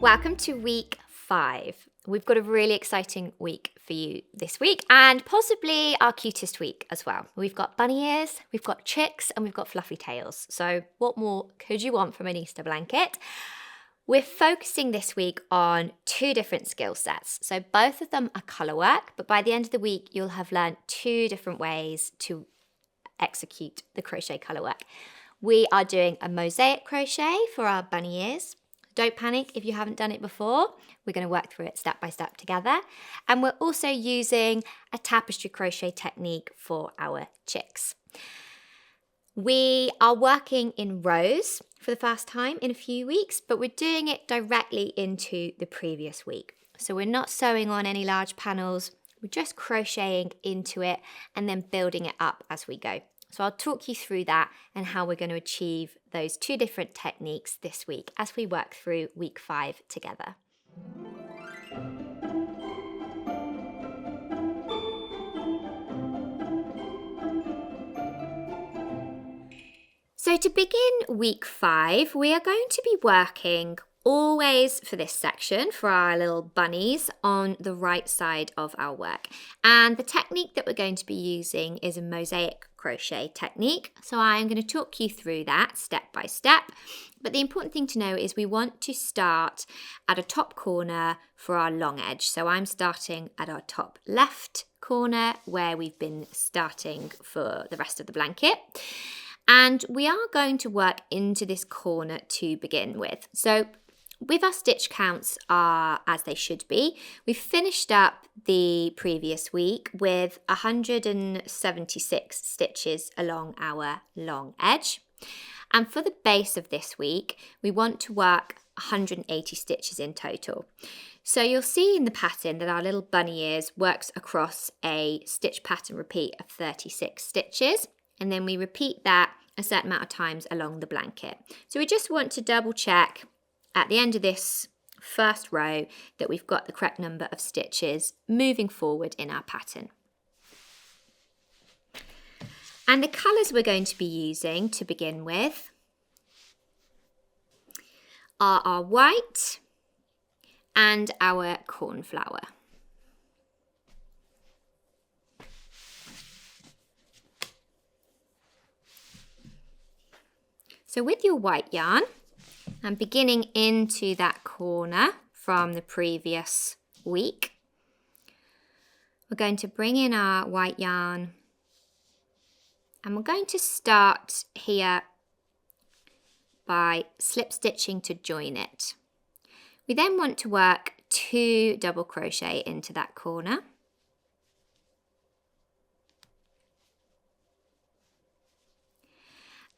Welcome to week 5. We've got a really exciting week for you this week and possibly our cutest week as well. We've got bunny ears, we've got chicks and we've got fluffy tails. So what more could you want from an Easter blanket? We're focusing this week on 2 different skill sets. So both of them are colour work, but by the end of the week you'll have learned 2 different ways to execute the crochet colour work. We are doing a mosaic crochet for our bunny ears. Don't panic if you haven't done it before. We're going to work through it step by step together. And we're also using a tapestry crochet technique for our chicks. We are working in rows for the first time in a few weeks, but we're doing it directly into the previous week. So we're not sewing on any large panels. We're just crocheting into it and then building it up as we go. So I'll talk you through that and how we're going to achieve those 2 different techniques this week as we work through week 5 together. So to begin week 5, we are going to be working always for this section, for our little bunnies, on the right side of our work. And the technique that we're going to be using is a mosaic crochet technique. So I'm going to talk you through that step by step. But the important thing to know is we want to start at a top corner for our long edge. So I'm starting at our top left corner where we've been starting for the rest of the blanket. And we are going to work into this corner to begin with. So with our stitch counts are as they should be. We finished up the previous week with 176 stitches along our long edge. And for the base of this week, we want to work 180 stitches in total. So you'll see in the pattern that our little bunny ears works across a stitch pattern repeat of 36 stitches. And then we repeat that a certain amount of times along the blanket. So we just want to double check at the end of this first row that we've got the correct number of stitches moving forward in our pattern. And the colours we're going to be using to begin with are our white and our cornflower. So with your white yarn, and beginning into that corner from the previous week, we're going to bring in our white yarn and we're going to start here by slip stitching to join it. We then want to work 2 double crochet into that corner.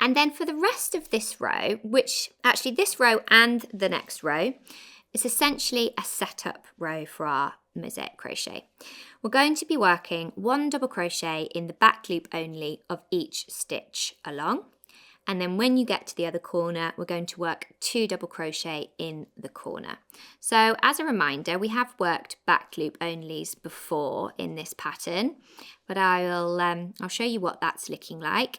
And then for the rest of this row, which actually this row and the next row is essentially a setup row for our mosaic crochet. We're going to be working 1 double crochet in the back loop only of each stitch along. And then when you get to the other corner, we're going to work 2 double crochet in the corner. So as a reminder, we have worked back loop onlys before in this pattern, but I'll show you what that's looking like.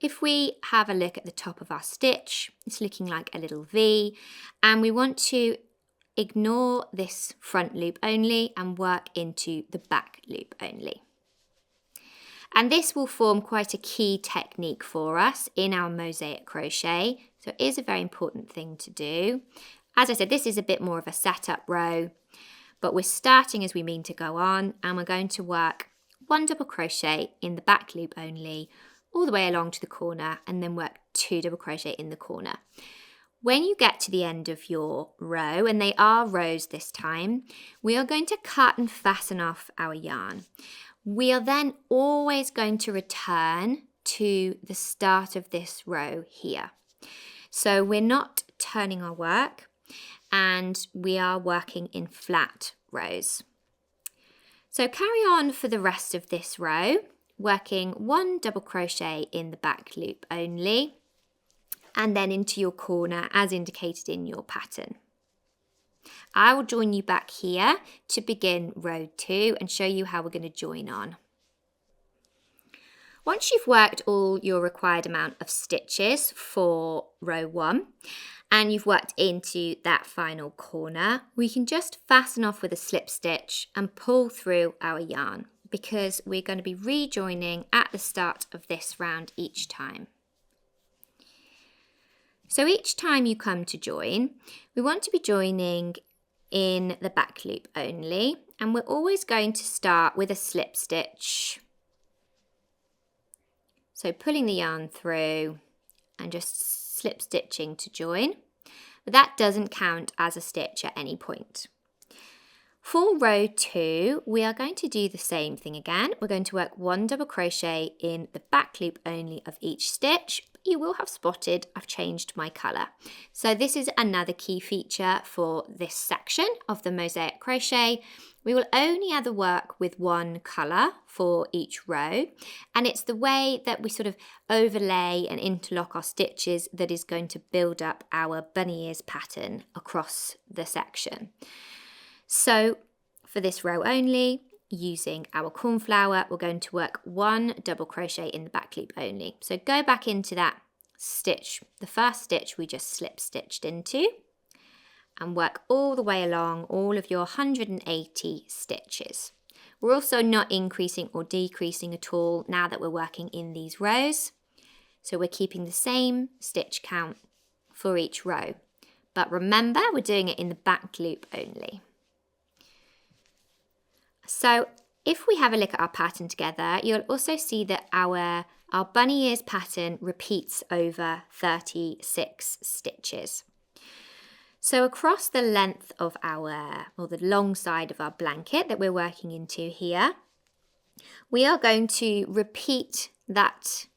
If we have a look at the top of our stitch, it's looking like a little V, and we want to ignore this front loop only and work into the back loop only. And this will form quite a key technique for us in our mosaic crochet, so it is a very important thing to do. As I said, this is a bit more of a setup row, but we're starting as we mean to go on, and we're going to work 1 double crochet in the back loop only, all the way along to the corner, and then work 2 double crochet in the corner. When you get to the end of your row, and they are rows this time, we are going to cut and fasten off our yarn. We are then always going to return to the start of this row here. So we're not turning our work, and we are working in flat rows. So carry on for the rest of this row, working 1 double crochet in the back loop only, and then into your corner as indicated in your pattern. I will join you back here to begin row 2 and show you how we're going to join on. Once you've worked all your required amount of stitches for row 1, and you've worked into that final corner, we can just fasten off with a slip stitch and pull through our yarn, because we're going to be rejoining at the start of this round each time. So each time you come to join, we want to be joining in the back loop only, and we're always going to start with a slip stitch. So pulling the yarn through and just slip stitching to join, but that doesn't count as a stitch at any point. For row 2, we are going to do the same thing again. We're going to work 1 double crochet in the back loop only of each stitch. You will have spotted I've changed my colour. So this is another key feature for this section of the mosaic crochet. We will only ever work with one colour for each row, and it's the way that we sort of overlay and interlock our stitches that is going to build up our bunny ears pattern across the section. So for this row only, using our cornflower, we're going to work 1 double crochet in the back loop only. So go back into that stitch, the first stitch we just slip stitched into, and work all the way along all of your 180 stitches. We're also not increasing or decreasing at all now that we're working in these rows. So we're keeping the same stitch count for each row. But remember, we're doing it in the back loop only. So if we have a look at our pattern together, you'll also see that our bunny ears pattern repeats over 36 stitches. So across the length of the long side of our blanket that we're working into here, we are going to repeat that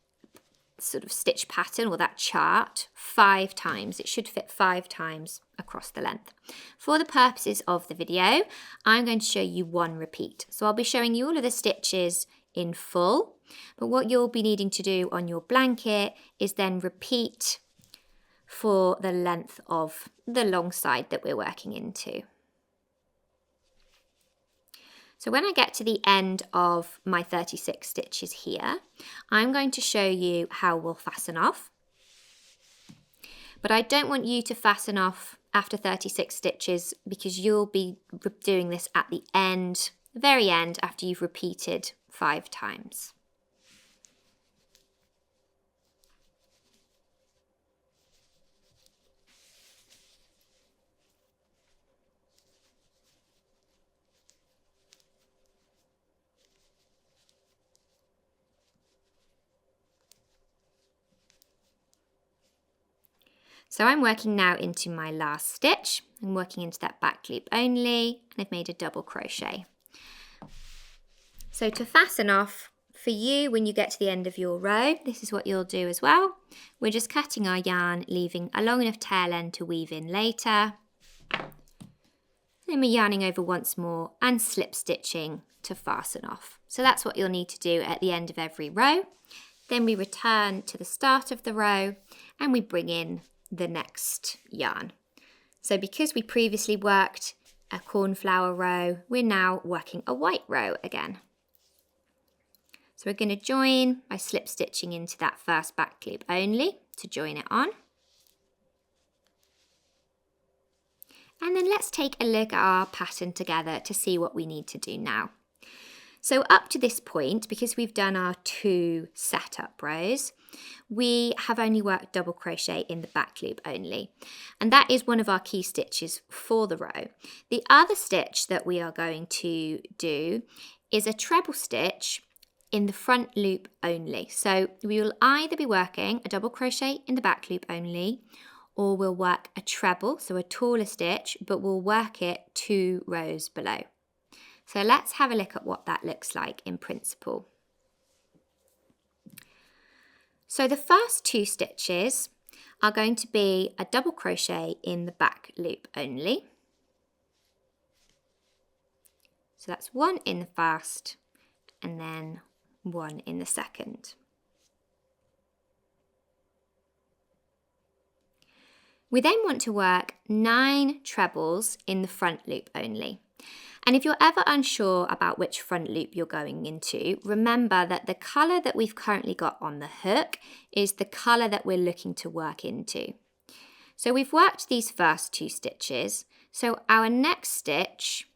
sort of stitch pattern or that chart 5 times. It should fit 5 times across the length. For the purposes of the video, I'm going to show you 1 repeat. So I'll be showing you all of the stitches in full, but what you'll be needing to do on your blanket is then repeat for the length of the long side that we're working into. So when I get to the end of my 36 stitches here, I'm going to show you how we'll fasten off. But I don't want you to fasten off after 36 stitches, because you'll be doing this at the end, the very end, after you've repeated 5 times. So I'm working now into my last stitch. I'm working into that back loop only, and I've made a double crochet. So to fasten off, for you, when you get to the end of your row, this is what you'll do as well. We're just cutting our yarn, leaving a long enough tail end to weave in later. Then we're yarning over once more and slip stitching to fasten off. So that's what you'll need to do at the end of every row. Then we return to the start of the row and we bring in the next yarn. So because we previously worked a cornflower row, we're now working a white row again. So we're going to join by slip stitching into that first back loop only to join it on. And then let's take a look at our pattern together to see what we need to do now. So up to this point, because we've done our 2 setup rows, we have only worked double crochet in the back loop only. And that is one of our key stitches for the row. The other stitch that we are going to do is a treble stitch in the front loop only. So we will either be working a double crochet in the back loop only, or we'll work a treble, so a taller stitch, but we'll work it 2 rows below. So let's have a look at what that looks like in principle. So the first 2 stitches are going to be a double crochet in the back loop only. So that's 1 in the first and then 1 in the second. We then want to work 9 trebles in the front loop only. And if you're ever unsure about which front loop you're going into, remember that the colour that we've currently got on the hook is the colour that we're looking to work into. So we've worked these first 2 stitches. So our next stitch,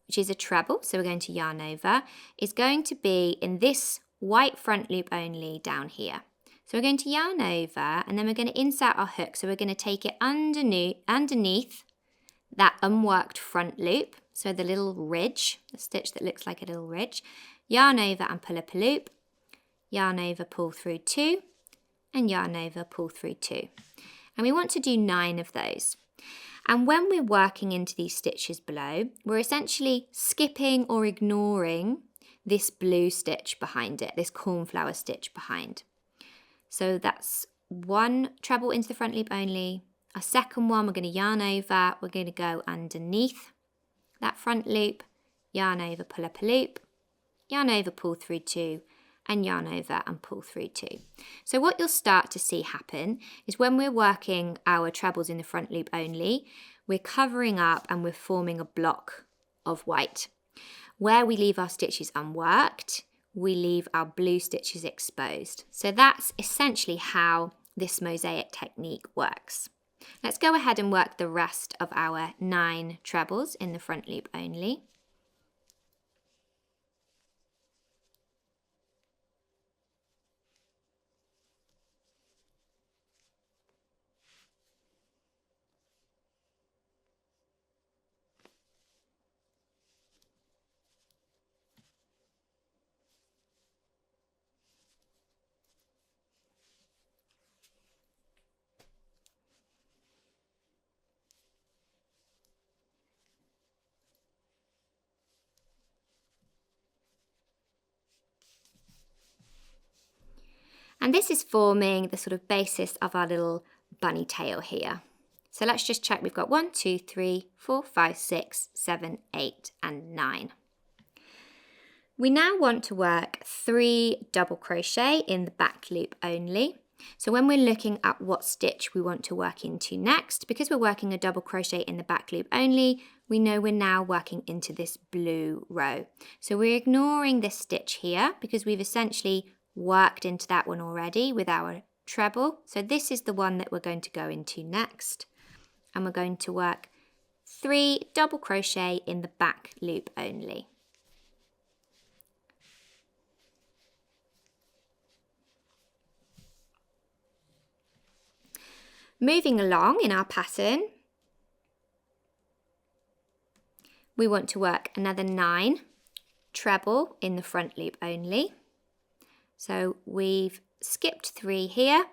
which is a treble, so we're going to yarn over, is going to be in this white front loop only down here. So we're going to yarn over and then we're going to insert our hook. So we're going to take it underneath that unworked front loop, so the little ridge, the stitch that looks like a little ridge, yarn over and pull up a loop, yarn over, pull through 2, and yarn over, pull through 2. And we want to do 9 of those. And when we're working into these stitches below, we're essentially skipping or ignoring this blue stitch behind it, this cornflower stitch behind. So that's 1 treble into the front loop only. Our second one, we're going to yarn over, we're going to go underneath that front loop, yarn over, pull up a loop, yarn over, pull through 2, and yarn over and pull through 2. So what you'll start to see happen is when we're working our trebles in the front loop only, we're covering up and we're forming a block of white. Where we leave our stitches unworked, we leave our blue stitches exposed. So that's essentially how this mosaic technique works. Let's go ahead and work the rest of our 9 trebles in the front loop only. And this is forming the sort of basis of our little bunny tail here. So let's just check. We've got 1, 2, 3, 4, 5, 6, 7, 8, and 9. We now want to work 3 double crochet in the back loop only. So when we're looking at what stitch we want to work into next, because we're working a double crochet in the back loop only, we know we're now working into this blue row. So we're ignoring this stitch here because we've essentially worked into that one already with our treble. So this is the one that we're going to go into next. And we're going to work 3 double crochet in the back loop only. Moving along in our pattern, we want to work another 9 treble in the front loop only. So we've skipped 3 here.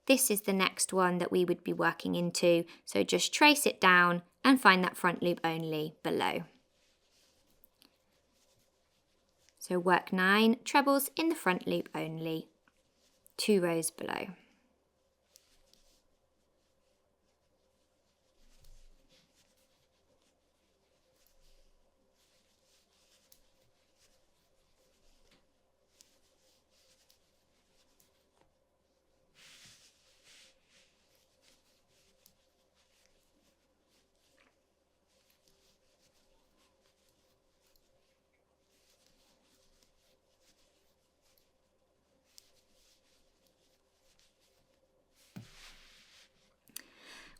This is the next one that we would be working into. So just trace it down and find that front loop only below. So work 9 trebles in the front loop only, 2 rows below.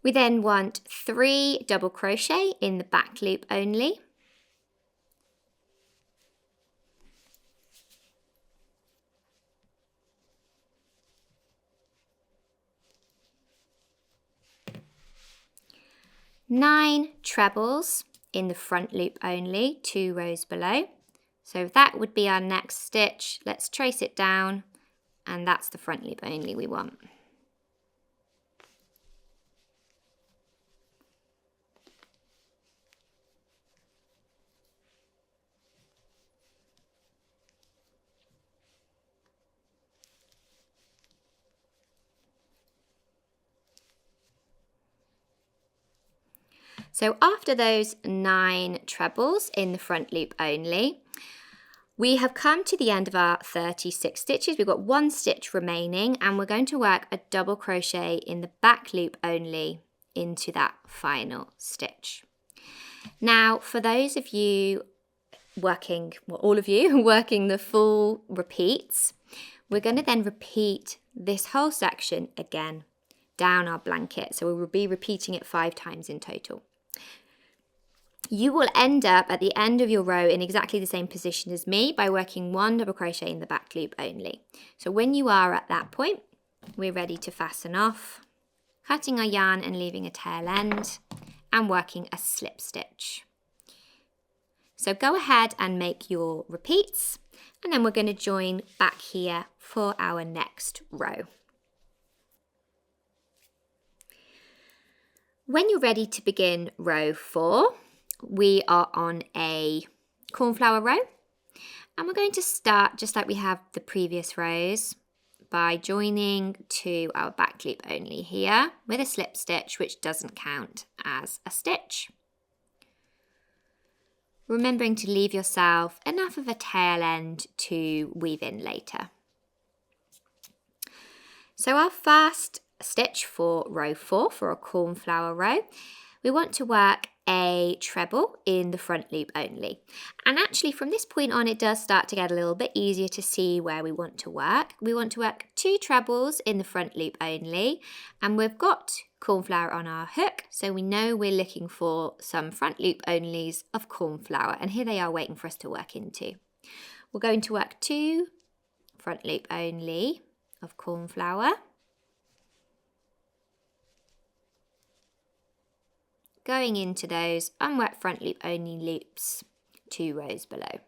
We then want 3 double crochet in the back loop only. Nine trebles in the front loop only, 2 rows below. So that would be our next stitch. Let's trace it down, and that's the front loop only we want. So after those 9 trebles in the front loop only, we have come to the end of our 36 stitches. We've got 1 stitch remaining, and we're going to work a double crochet in the back loop only into that final stitch. Now, for those of you working, well, all of you working the full repeats, we're going to then repeat this whole section again. down our blanket. So we will be repeating it 5 times in total. You will end up at the end of your row in exactly the same position as me by working 1 double crochet in the back loop only. So when you are at that point, we're ready to fasten off, cutting our yarn and leaving a tail end and working a slip stitch. So go ahead and make your repeats, and then we're going to join back here for our next row. When you're ready to begin row 4, we are on a cornflower row, and we're going to start just like we have the previous rows by joining to our back loop only here with a slip stitch, which doesn't count as a stitch. Remembering to leave yourself enough of a tail end to weave in later. So our first stitch for row 4, for a cornflower row, we want to work a treble in the front loop only. And actually from this point on, it does start to get a little bit easier to see where we want to work. We want to work 2 trebles in the front loop only, and we've got cornflower on our hook, so we know we're looking for some front loop onlys of cornflower, and here they are waiting for us to work into. We're going to work 2 front loop only of cornflower, going into those unworked front loop only loops 2 rows below.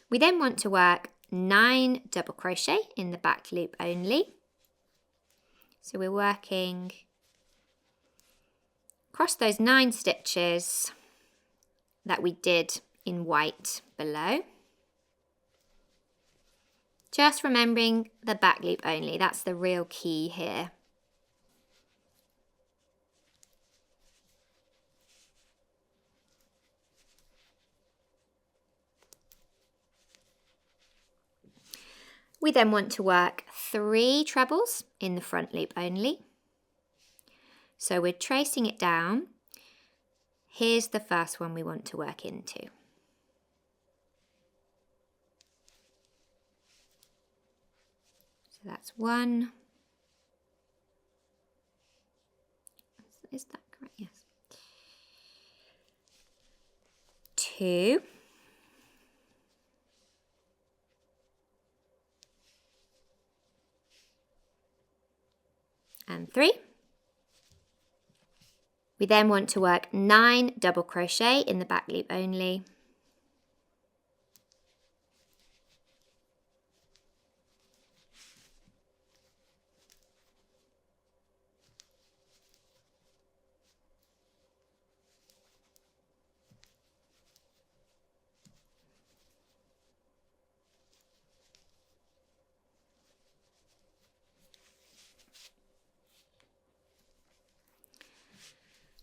We then want to work 9 double crochet in the back loop only. So we're working across those 9 stitches that we did in white below. Just remembering the back loop only, that's the real key here. We then want to work 3 trebles in the front loop only. So we're tracing it down. Here's the first one we want to work into. So that's 1. Is that correct? Yes. 2. And 3. We then want to work 9 double crochet in the back loop only.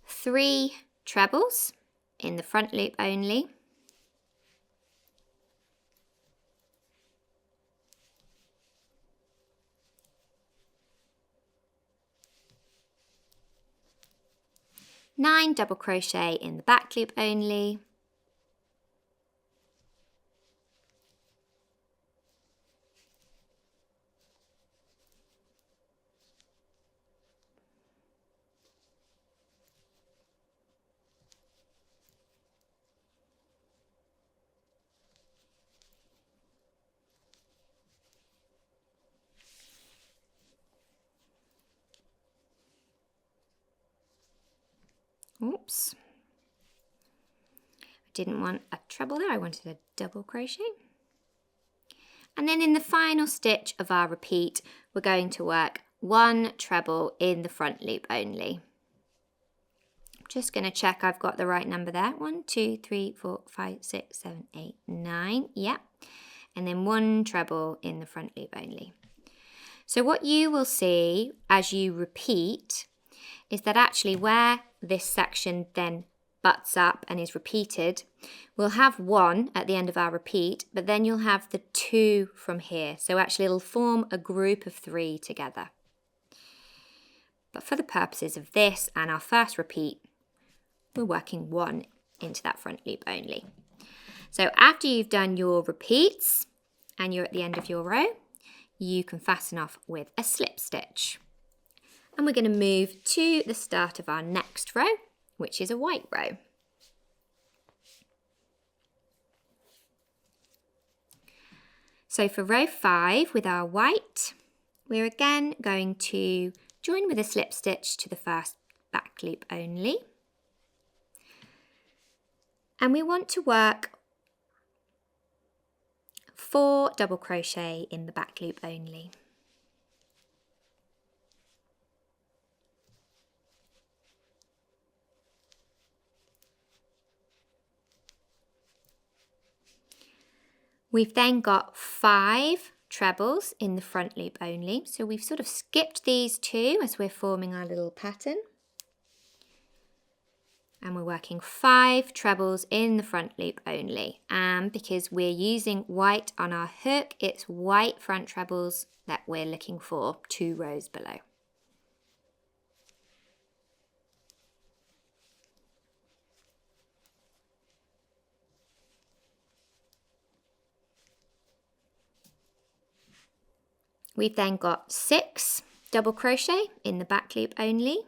Three trebles in the front loop only. Nine double crochet in the back loop only. Oops, I didn't want a treble there, I wanted a double crochet. And then in the final stitch of our repeat, we're going to work 1 treble in the front loop only. I'm just going to check I've got the right number there. 1, 2, 3, 4, 5, 6, 7, 8, 9. Yep. And then 1 treble in the front loop only. So what you will see as you repeat is that actually where this section then butts up and is repeated, we'll have 1 at the end of our repeat, but then you'll have the 2 from here. So actually it'll form a group of 3 together. But for the purposes of this and our first repeat, we're working 1 into that front loop only. So after you've done your repeats and you're at the end of your row, you can fasten off with a slip stitch. And we're going to move to the start of our next row, which is a white row. So for row 5 with our white, we're again going to join with a slip stitch to the first back loop only. And we want to work 4 double crochet in the back loop only. We've then got 5 trebles in the front loop only. So we've sort of skipped these 2 as we're forming our little pattern. And we're working 5 trebles in the front loop only. And because we're using white on our hook, it's white front trebles that we're looking for 2 rows below. We've then got 6 double crochet in the back loop only.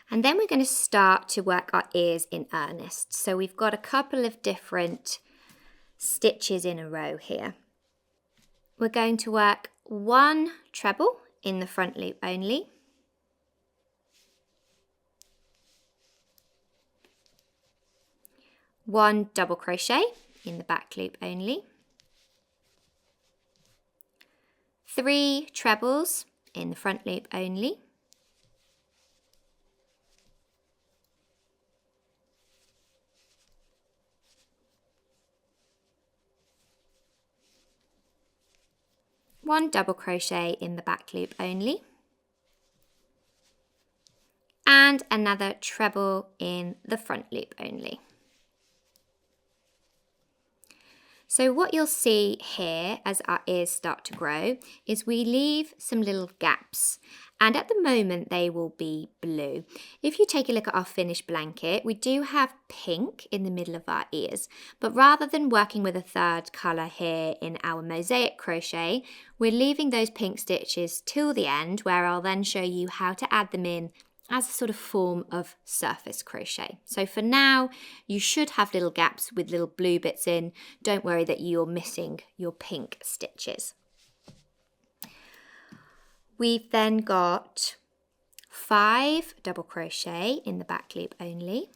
And then we're going to start to work our ears in earnest. So we've got a couple of different stitches in a row here. We're going to work 1 treble in the front loop only. One double crochet in the back loop only. 3 trebles in the front loop only. One double crochet in the back loop only, and another treble in the front loop only. So what you'll see here as our ears start to grow is we leave some little gaps, and at the moment they will be blue. If you take a look at our finished blanket, we do have pink in the middle of our ears, but rather than working with a third colour here in our mosaic crochet, we're leaving those pink stitches till the end, where I'll then show you how to add them in as a sort of form of surface crochet. So for now, you should have little gaps with little blue bits in. Don't worry that you're missing your pink stitches. We've then got 5 double crochet in the back loop only.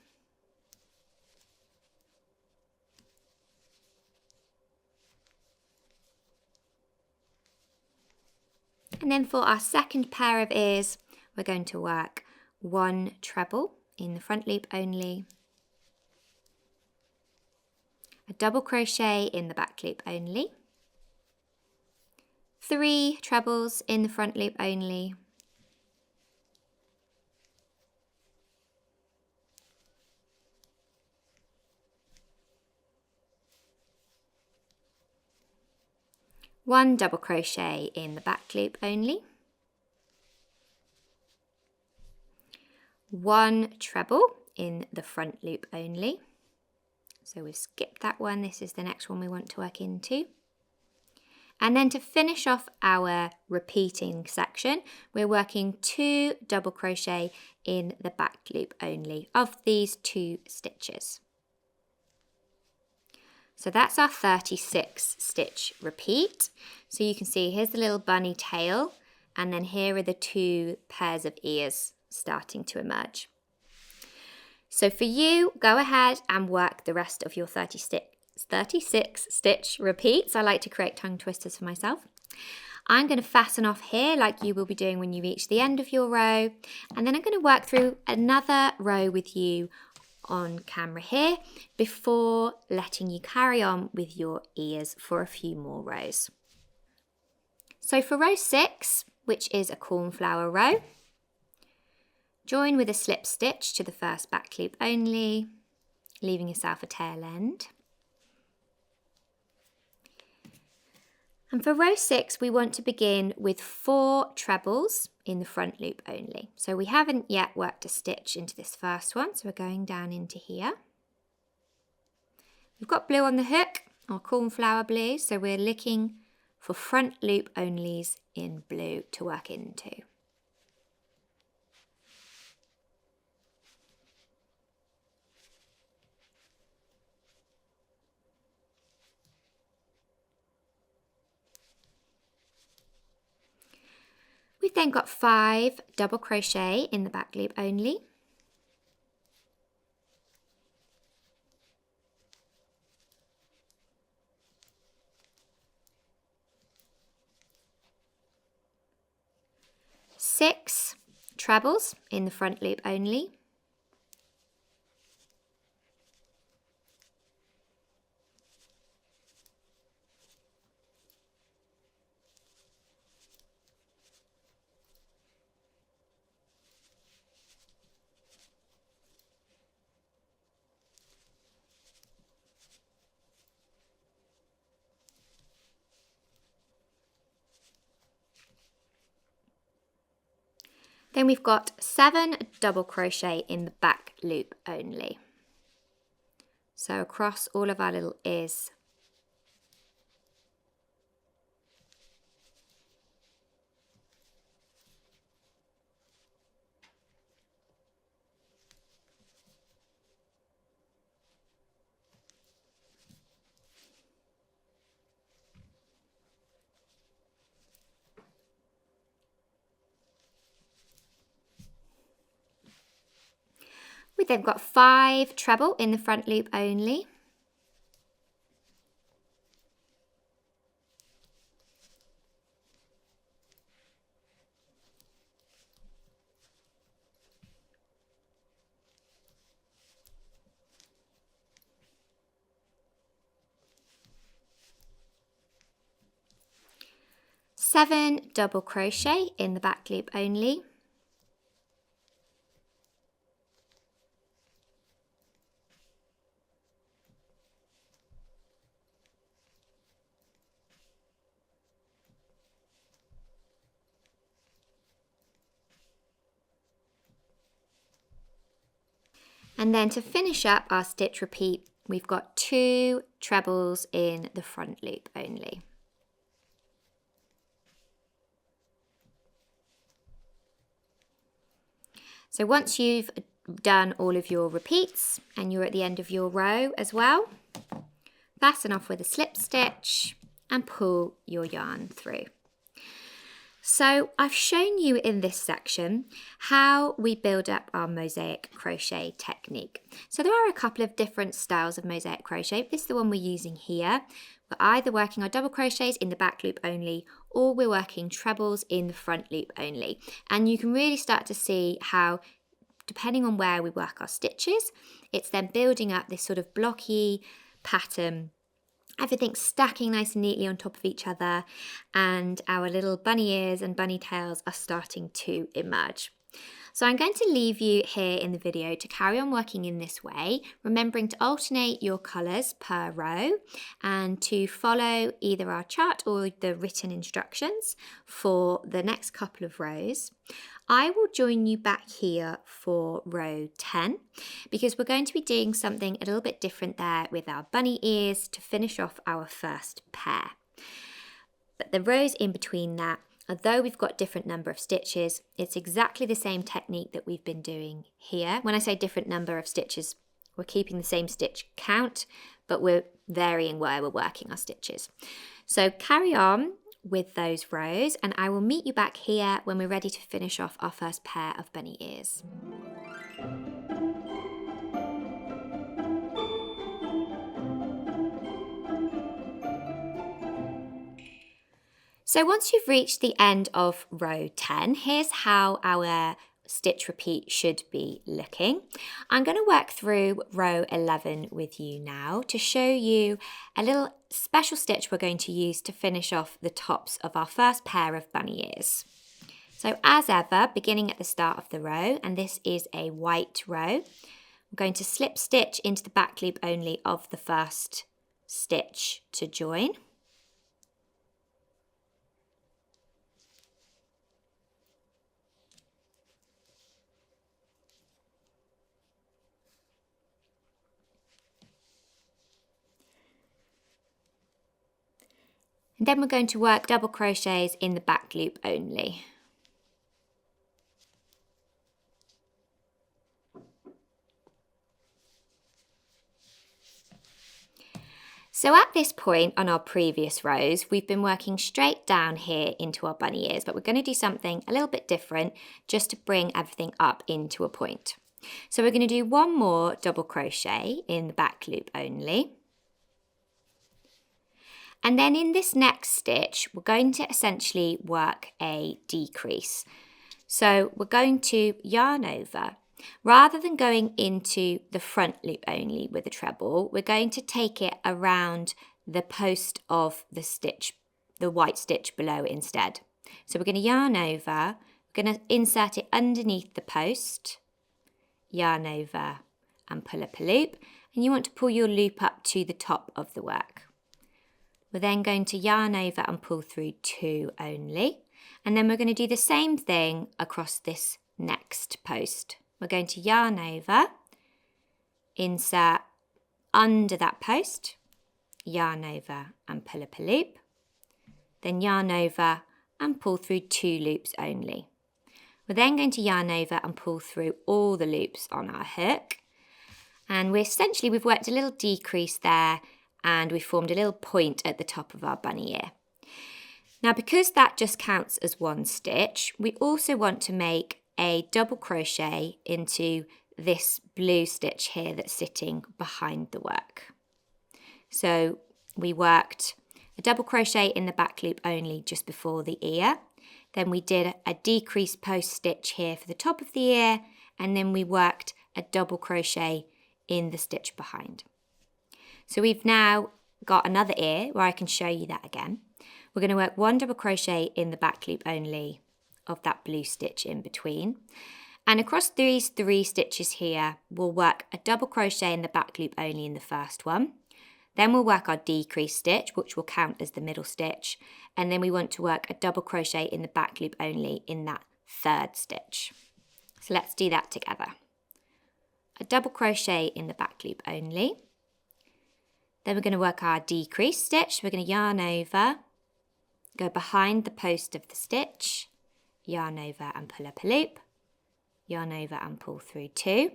And then for our second pair of ears, we're going to work 1 treble in the front loop only, a double crochet in the back loop only, 3 trebles in the front loop only, one double crochet in the back loop only, 1 treble in the front loop only. So we've skipped that one. This is the next one we want to work into. And then to finish off our repeating section, we're working 2 double crochet in the back loop only of these 2 stitches. So that's our 36 stitch repeat. So you can see here's the little bunny tail, and then here are the 2 pairs of ears starting to emerge. So for you, go ahead and work the rest of your 36 stitch repeats. I like to create tongue twisters for myself. I'm going to fasten off here like you will be doing when you reach the end of your row, and then I'm going to work through another row with you on camera here before letting you carry on with your ears for a few more rows. So for row 6, which is a cornflower row, join with a slip stitch to the first back loop only, leaving yourself a tail end. And for row 6, we want to begin with 4 trebles in the front loop only. So we haven't yet worked a stitch into this first one, so we're going down into here. We've got blue on the hook, our cornflower blue, so we're looking for front loop onlys in blue to work into. We've then got 5 double crochet in the back loop only. Six trebles in the front loop only. Then we've got 7 double crochet in the back loop only. So across all of our little ears. We've then got 5 treble in the front loop only. Seven double crochet in the back loop only. And then to finish up our stitch repeat, we've got 2 trebles in the front loop only. So once you've done all of your repeats and you're at the end of your row as well, fasten off with a slip stitch and pull your yarn through. So I've shown you in this section how we build up our mosaic crochet technique. So there are a couple of different styles of mosaic crochet. This is the one we're using here. We're either working our double crochets in the back loop only, or we're working trebles in the front loop only. And you can really start to see how, depending on where we work our stitches, it's then building up this sort of blocky pattern. Everything's stacking nice and neatly on top of each other, and our little bunny ears and bunny tails are starting to emerge. So I'm going to leave you here in the video to carry on working in this way, remembering to alternate your colours per row and to follow either our chart or the written instructions for the next couple of rows. I will join you back here for row 10 because we're going to be doing something a little bit different there with our bunny ears to finish off our first pair. But the rows in between that, although we've got different number of stitches, it's exactly the same technique that we've been doing here. When I say different number of stitches, we're keeping the same stitch count, but we're varying where we're working our stitches. So carry on with those rows, and I will meet you back here when we're ready to finish off our first pair of bunny ears. So once you've reached the end of row 10, here's how our stitch repeat should be looking. I'm going to work through row 11 with you now to show you a little special stitch we're going to use to finish off the tops of our first pair of bunny ears. So as ever, beginning at the start of the row, and this is a white row, we're going to slip stitch into the back loop only of the first stitch to join. And then we're going to work double crochets in the back loop only. So at this point on our previous rows, we've been working straight down here into our bunny ears, but we're going to do something a little bit different just to bring everything up into a point. So we're going to do one more double crochet in the back loop only. And then in this next stitch, we're going to essentially work a decrease. So we're going to yarn over. Rather than going into the front loop only with a treble, we're going to take it around the post of the stitch, the white stitch below instead. So we're going to yarn over, we're going to insert it underneath the post, yarn over and pull up a loop, and you want to pull your loop up to the top of the work. We're then going to yarn over and pull through 2 only, and then we're going to do the same thing across this next post. We're going to yarn over, insert under that post, yarn over and pull up a loop, then yarn over and pull through 2 loops only. We're then going to yarn over and pull through all the loops on our hook, and we've worked a little decrease there, and we formed a little point at the top of our bunny ear. Now, because that just counts as one stitch, we also want to make a double crochet into this blue stitch here that's sitting behind the work. So we worked a double crochet in the back loop only just before the ear, then we did a decreased post stitch here for the top of the ear, and then we worked a double crochet in the stitch behind. So we've now got another ear where I can show you that again. We're going to work 1 double crochet in the back loop only of that blue stitch in between. And across these 3 stitches here, we'll work a double crochet in the back loop only in the first one. Then we'll work our decrease stitch, which will count as the middle stitch. And then we want to work a double crochet in the back loop only in that 3rd stitch. So let's do that together. A double crochet in the back loop only. Then we're going to work our decrease stitch. We're going to yarn over, go behind the post of the stitch, yarn over and pull up a loop, yarn over and pull through 2,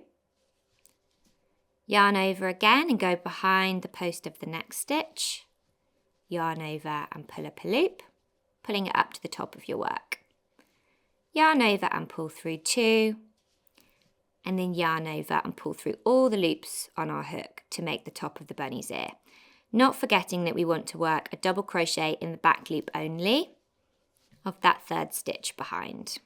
yarn over again and go behind the post of the next stitch, yarn over and pull up a loop, pulling it up to the top of your work, yarn over and pull through 2, and then yarn over and pull through all the loops on our hook to make the top of the bunny's ear. Not forgetting that we want to work a double crochet in the back loop only of that 3rd stitch behind.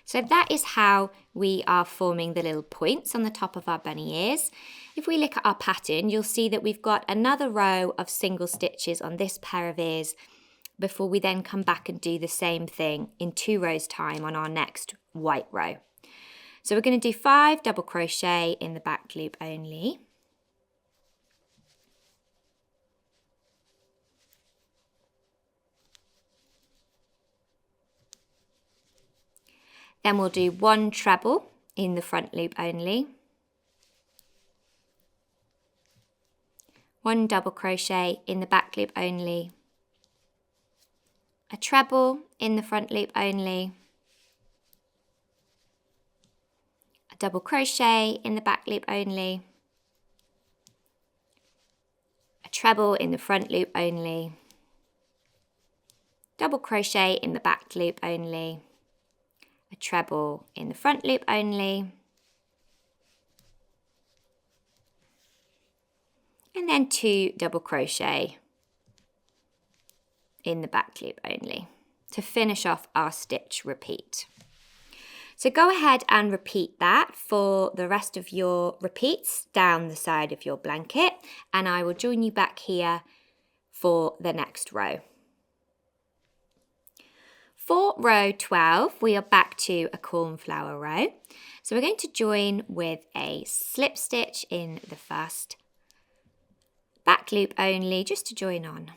So that is how we are forming the little points on the top of our bunny ears. If we look at our pattern, you'll see that we've got another row of single stitches on this pair of ears before we then come back and do the same thing in 2 rows time on our next white row. So we're going to do 5 double crochet in the back loop only. Then we'll do 1 treble in the front loop only, 1 double crochet in the back loop only, a treble in the front loop only, a double crochet in the back loop only, a treble in the front loop only, double crochet in the back loop only, a treble in the front loop only, and then 2 double crochet in the back loop only to finish off our stitch repeat. So go ahead and repeat that for the rest of your repeats down the side of your blanket, and I will join you back here for the next row. For row 12, we are back to a cornflower row. So we're going to join with a slip stitch in the first back loop only, just to join on.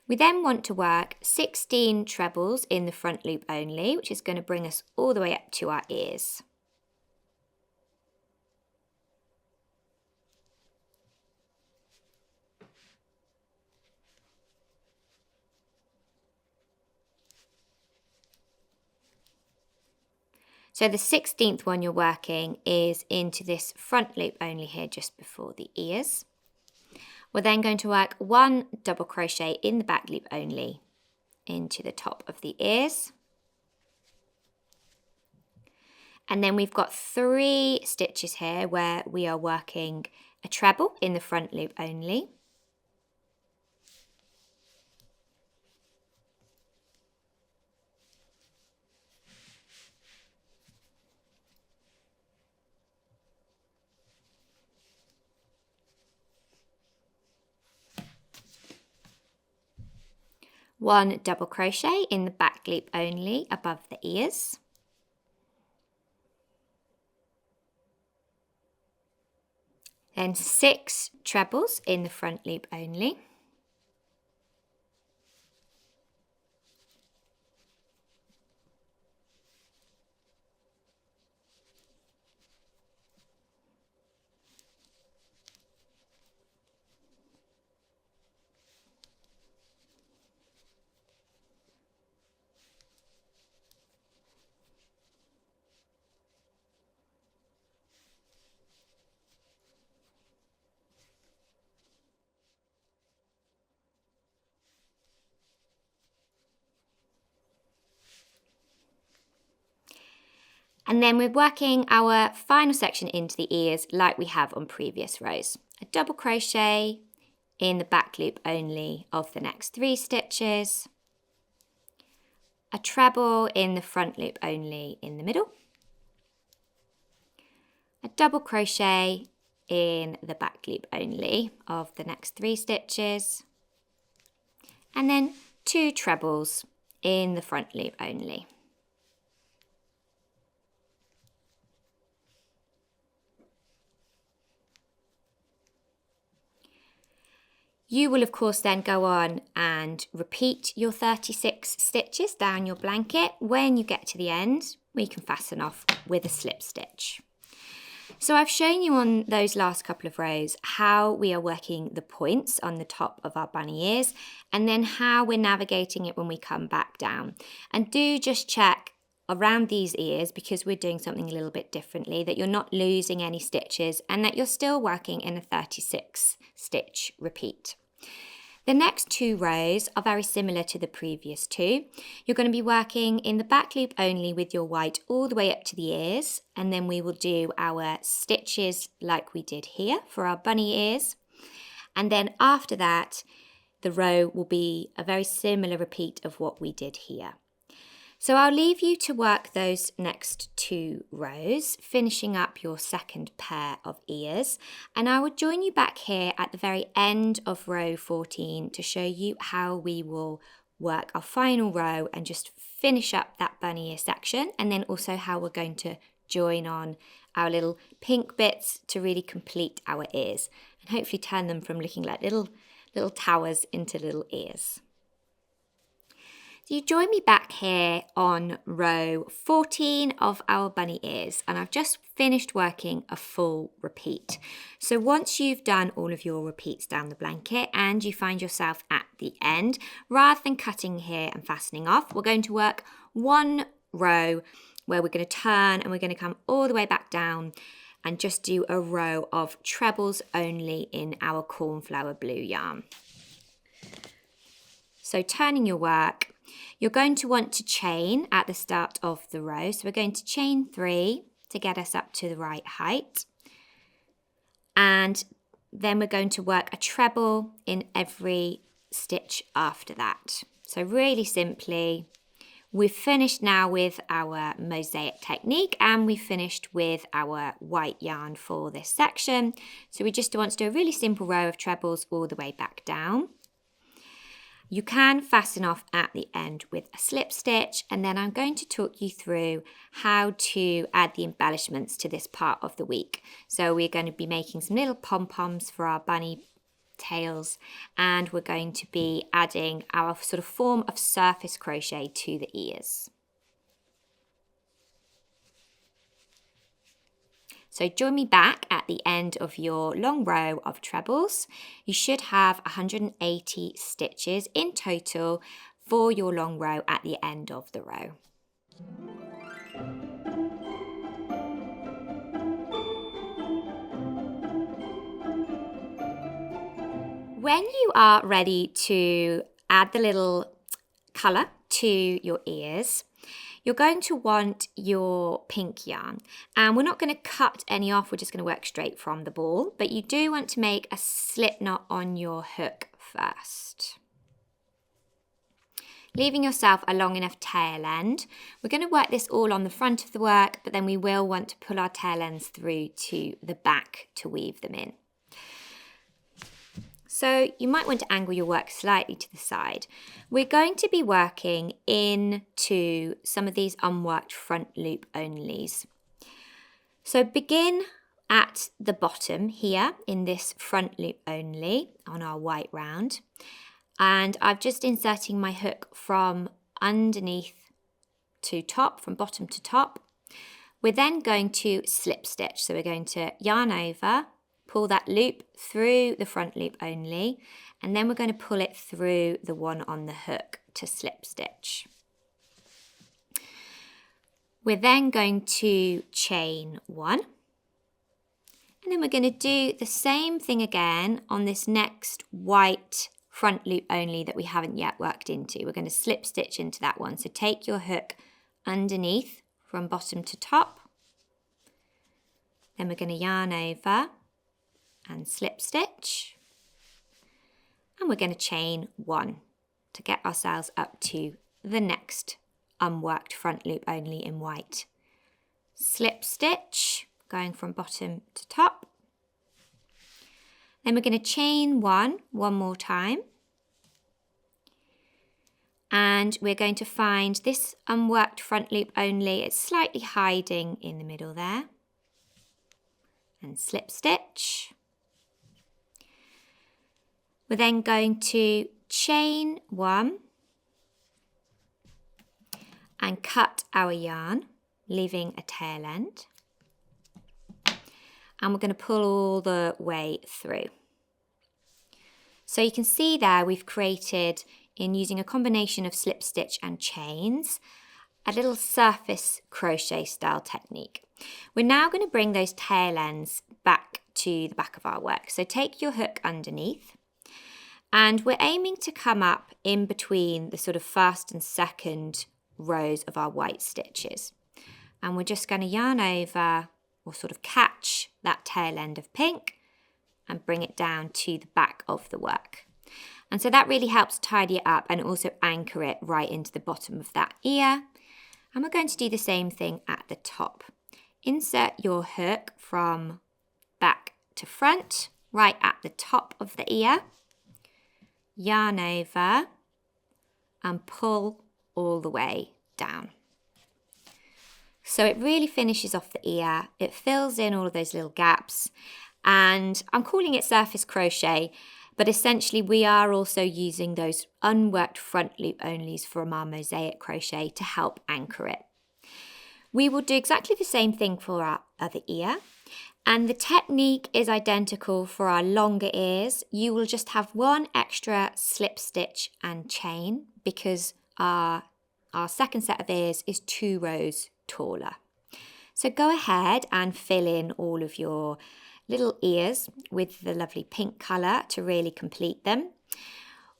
We then want to work 16 trebles in the front loop only, which is going to bring us all the way up to our ears. So the 16th one you're working is into this front loop only here, just before the ears. We're then going to work 1 double crochet in the back loop only into the top of the ears. And then we've got 3 stitches here where we are working a treble in the front loop only. One double crochet in the back loop only above the ears. Then 6 trebles in the front loop only. And then we're working our final section into the ears like we have on previous rows. A double crochet in the back loop only of the next 3 stitches, a treble in the front loop only in the middle, a double crochet in the back loop only of the next 3 stitches, and then 2 trebles in the front loop only. You will of course then go on and repeat your 36 stitches down your blanket. When you get to the end, we can fasten off with a slip stitch. So I've shown you on those last couple of rows how we are working the points on the top of our bunny ears, and then how we're navigating it when we come back down. And do just check around these ears, because we're doing something a little bit differently, that you're not losing any stitches and that you're still working in a 36 stitch repeat. The next 2 rows are very similar to the previous 2. You're going to be working in the back loop only with your white all the way up to the ears, and then we will do our stitches like we did here for our bunny ears. And then after that, the row will be a very similar repeat of what we did here. So I'll leave you to work those next 2 rows, finishing up your second pair of ears, and I will join you back here at the very end of row 14 to show you how we will work our final row and just finish up that bunny ear section, and then also how we're going to join on our little pink bits to really complete our ears and hopefully turn them from looking like little towers into little ears. So you join me back here on row 14 of our bunny ears, and I've just finished working a full repeat. So once you've done all of your repeats down the blanket and you find yourself at the end, rather than cutting here and fastening off, we're going to work 1 row where we're going to turn and we're going to come all the way back down and just do a row of trebles only in our cornflower blue yarn. So turning your work, you're going to want to chain at the start of the row. So we're going to chain 3 to get us up to the right height. And then we're going to work a treble in every stitch after that. So really simply, we've finished now with our mosaic technique, and we've finished with our white yarn for this section. So we just want to do a really simple row of trebles all the way back down. You can fasten off at the end with a slip stitch, and then I'm going to talk you through how to add the embellishments to this part of the week. So we're going to be making some little pom-poms for our bunny tails, and we're going to be adding our sort of form of surface crochet to the ears. So join me back at the end of your long row of trebles. You should have 180 stitches in total for your long row at the end of the row. When you are ready to add the little colour to your ears, you're going to want your pink yarn, and we're not going to cut any off, we're just going to work straight from the ball, but you do want to make a slip knot on your hook first, leaving yourself a long enough tail end. We're going to work this all on the front of the work, but then we will want to pull our tail ends through to the back to weave them in. So you might want to angle your work slightly to the side. We're going to be working into some of these unworked front loop onlys. So begin at the bottom here in this front loop only on our white round. And I'm just inserting my hook from underneath to top, from bottom to top. We're then going to slip stitch. So we're going to yarn over, pull that loop through the front loop only, and then we're going to pull it through the one on the hook to slip stitch. We're then going to chain one, and then we're going to do the same thing again on this next white front loop only that we haven't yet worked into. We're going to slip stitch into that one. So take your hook underneath from bottom to top, then we're going to yarn over and slip stitch, and we're going to chain one to get ourselves up to the next unworked front loop only in white. Slip stitch going from bottom to top, then we're going to chain one more time, and we're going to find this unworked front loop only. It's slightly hiding in the middle there, and slip stitch. We're then going to chain one and cut our yarn, leaving a tail end. And we're going to pull all the way through. So you can see there we've created, in using a combination of slip stitch and chains, a little surface crochet style technique. We're now going to bring those tail ends back to the back of our work. So take your hook underneath, and we're aiming to come up in between the sort of first and second rows of our white stitches. And we're just going to yarn over, or sort of catch that tail end of pink and bring it down to the back of the work. And so that really helps tidy it up and also anchor it right into the bottom of that ear. And we're going to do the same thing at the top. Insert your hook from back to front, right at the top of the ear. Yarn over and pull all the way down. So it really finishes off the ear. It fills in all of those little gaps, and I'm calling it surface crochet, but essentially we are also using those unworked front loop onlys from our mosaic crochet to help anchor it. We will do exactly the same thing for our other ear. And the technique is identical for our longer ears. You will just have one extra slip stitch and chain because our second set of ears is 2 rows taller. So go ahead and fill in all of your little ears with the lovely pink colour to really complete them.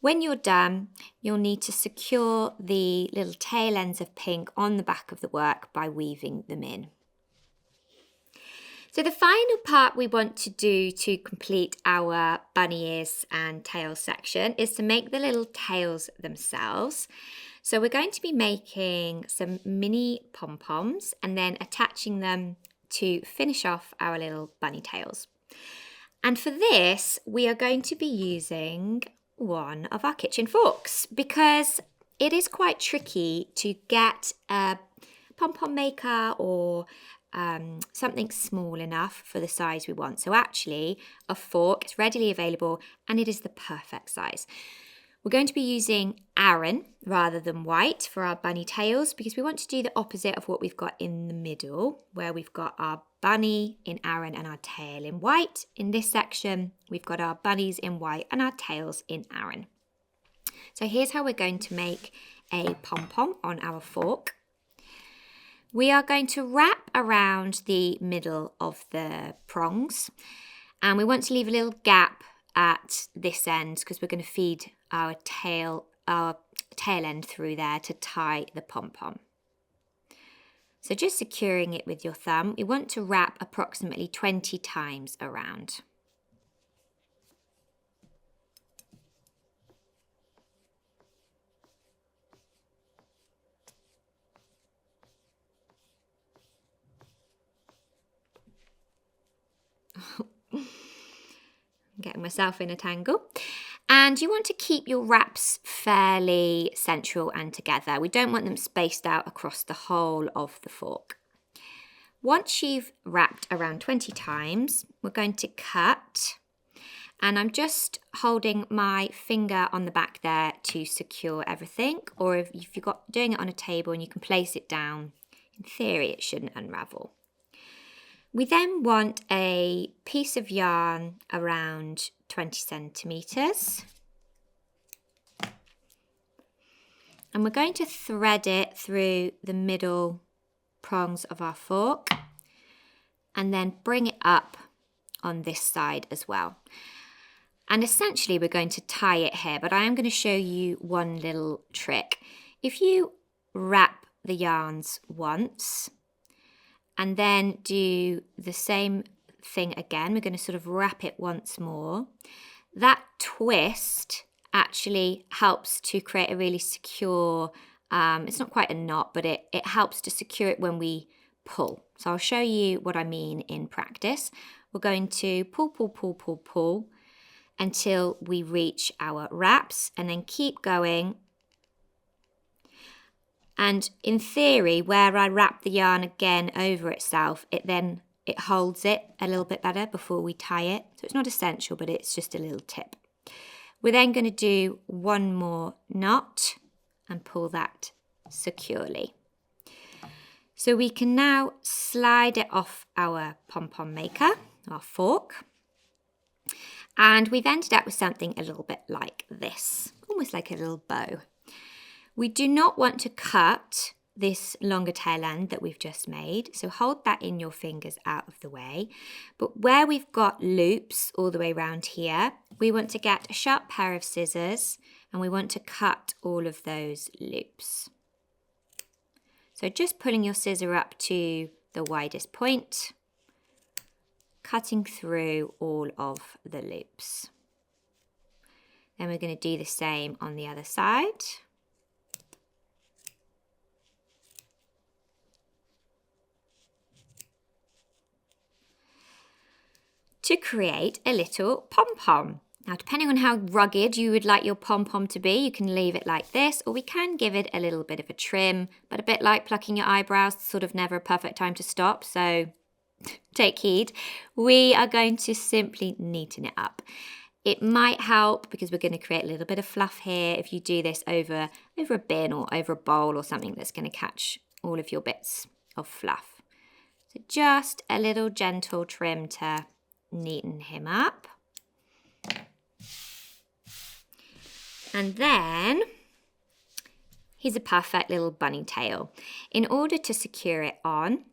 When you're done, you'll need to secure the little tail ends of pink on the back of the work by weaving them in. So the final part we want to do to complete our bunny ears and tail section is to make the little tails themselves. So we're going to be making some mini pom-poms and then attaching them to finish off our little bunny tails. And for this, we are going to be using one of our kitchen forks because it is quite tricky to get a pom-pom maker or something small enough for the size we want. So actually a fork is readily available and it is the perfect size. We're going to be using Aran rather than white for our bunny tails because we want to do the opposite of what we've got in the middle, where we've got our bunny in Aran and our tail in white. In this section, we've got our bunnies in white and our tails in Aran. So here's how we're going to make a pom-pom on our fork. We are going to wrap around the middle of the prongs, and we want to leave a little gap at this end because we're going to feed our tail end through there to tie the pom-pom. So just securing it with your thumb, you want to wrap approximately 20 times around. Getting myself in a tangle. And you want to keep your wraps fairly central and together. We don't want them spaced out across the whole of the fork. Once you've wrapped around 20 times, we're going to cut. And I'm just holding my finger on the back there to secure everything. Or if you've got doing it on a table and you can place it down, in theory it shouldn't unravel. We then want a piece of yarn around 20 centimetres. And we're going to thread it through the middle prongs of our fork and then bring it up on this side as well. And essentially we're going to tie it here, but I am going to show you one little trick. If you wrap the yarns once, and then do the same thing again. We're going to sort of wrap it once more. That twist actually helps to create a really secure, it's not quite a knot, but it helps to secure it when we pull. So I'll show you what I mean in practice. We're going to pull, pull, pull, pull, pull until we reach our wraps and then keep going. And in theory, where I wrap the yarn again over itself, it holds it a little bit better before we tie it. So it's not essential, but it's just a little tip. We're then going to do one more knot and pull that securely. So we can now slide it off our pom-pom maker, our fork. And we've ended up with something a little bit like this, almost like a little bow. We do not want to cut this longer tail end that we've just made, so hold that in your fingers out of the way. But where we've got loops all the way around here, we want to get a sharp pair of scissors and we want to cut all of those loops. So just pulling your scissor up to the widest point, cutting through all of the loops. Then we're going to do the same on the other side. To create a little pom-pom. Now, depending on how rugged you would like your pom-pom to be, you can leave it like this, or we can give it a little bit of a trim, but a bit like plucking your eyebrows, sort of never a perfect time to stop, so take heed. We are going to simply neaten it up. It might help because we're going to create a little bit of fluff here if you do this over a bin or over a bowl or something that's going to catch all of your bits of fluff. So just a little gentle trim to neaten him up. And then here's a perfect little bunny tail. In order to secure it on,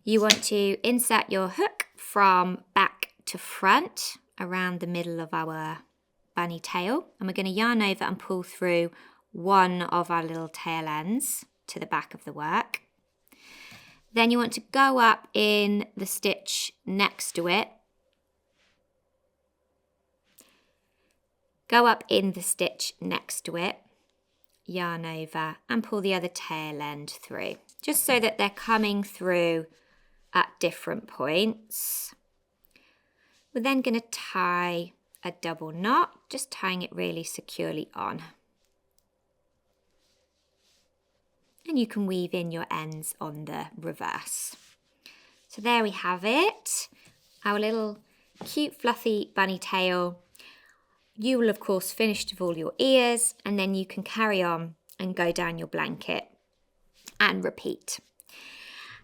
you want to insert your hook from back to front around the middle of our bunny tail, and we're going to yarn over and pull through one of our little tail ends to the back of the work. Then you want to go up in the stitch next to it. Go up in the stitch next to it, yarn over and pull the other tail end through, just so that they're coming through at different points. We're then going to tie a double knot, just tying it really securely on. And you can weave in your ends on the reverse. So there we have it, our little cute fluffy bunny tail. You will of course finish with all your ears, and then you can carry on and go down your blanket and repeat.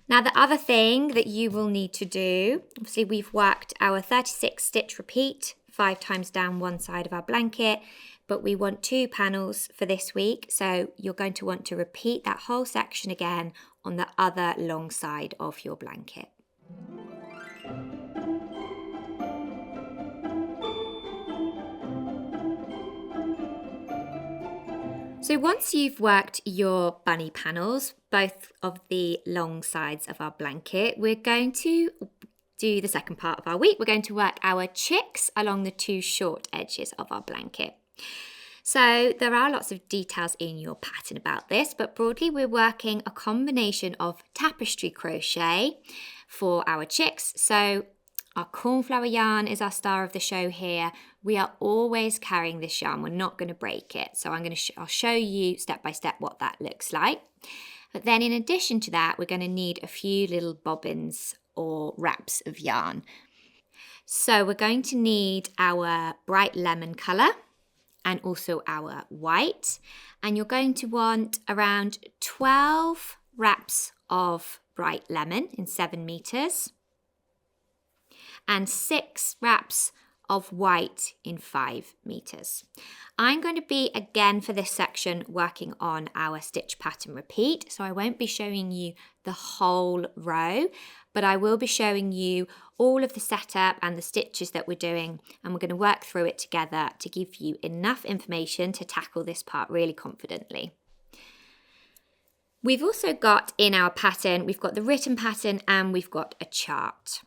Now the other thing that you will need to do, obviously we've worked our 36 stitch repeat 5 times down one side of our blanket, but we want 2 panels for this week, so you're going to want to repeat that whole section again on the other long side of your blanket. So once you've worked your bunny panels, both of the long sides of our blanket, we're going to do the second part of our week. We're going to work our chicks along the 2 short edges of our blanket. So there are lots of details in your pattern about this, but broadly we're working a combination of tapestry crochet for our chicks. So our cornflower yarn is our star of the show here. We are always carrying this yarn. We're not going to break it. So I'll show you step by step what that looks like. But then in addition to that, we're going to need a few little bobbins or wraps of yarn. So we're going to need our bright lemon colour and also our white. And you're going to want around 12 wraps of bright lemon in 7 meters. And 6 wraps of white in 5 meters. I'm going to be, again for this section, working on our stitch pattern repeat, so I won't be showing you the whole row, but I will be showing you all of the setup and the stitches that we're doing, and we're going to work through it together to give you enough information to tackle this part really confidently. We've also got in our pattern, we've got the written pattern and we've got a chart.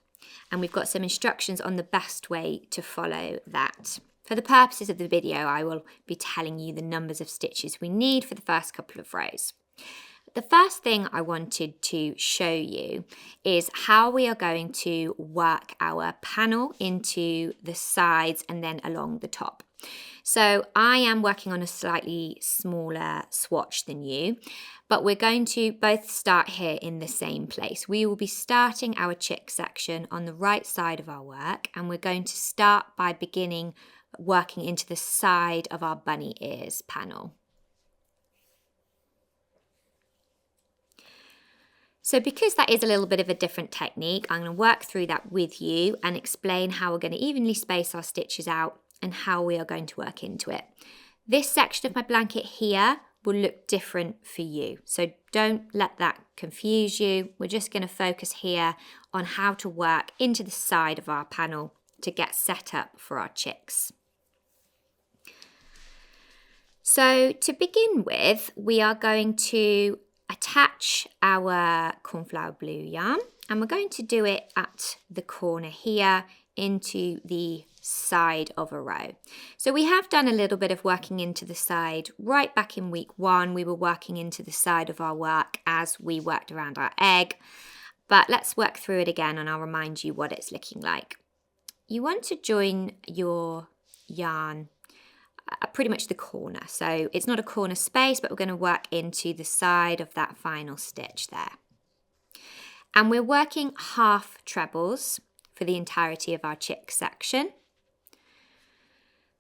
And we've got some instructions on the best way to follow that. For the purposes of the video, I will be telling you the numbers of stitches we need for the first couple of rows. The first thing I wanted to show you is how we are going to work our panel into the sides and then along the top. So I am working on a slightly smaller swatch than you, but we're going to both start here in the same place. We will be starting our chick section on the right side of our work, and we're going to start by beginning working into the side of our bunny ears panel. So because that is a little bit of a different technique, I'm going to work through that with you and explain how we're going to evenly space our stitches out and how we are going to work into it. This section of my blanket here will look different for you, so don't let that confuse you. We're just going to focus here on how to work into the side of our panel to get set up for our chicks. So to begin with, we are going to attach our cornflower blue yarn, and we're going to do it at the corner here into the side of a row. So we have done a little bit of working into the side right back in week 1. We were working into the side of our work as we worked around our egg, but let's work through it again and I'll remind you what it's looking like. You want to join your yarn pretty much the corner, so it's not a corner space, but we're going to work into the side of that final stitch there. And we're working half trebles for the entirety of our chick section.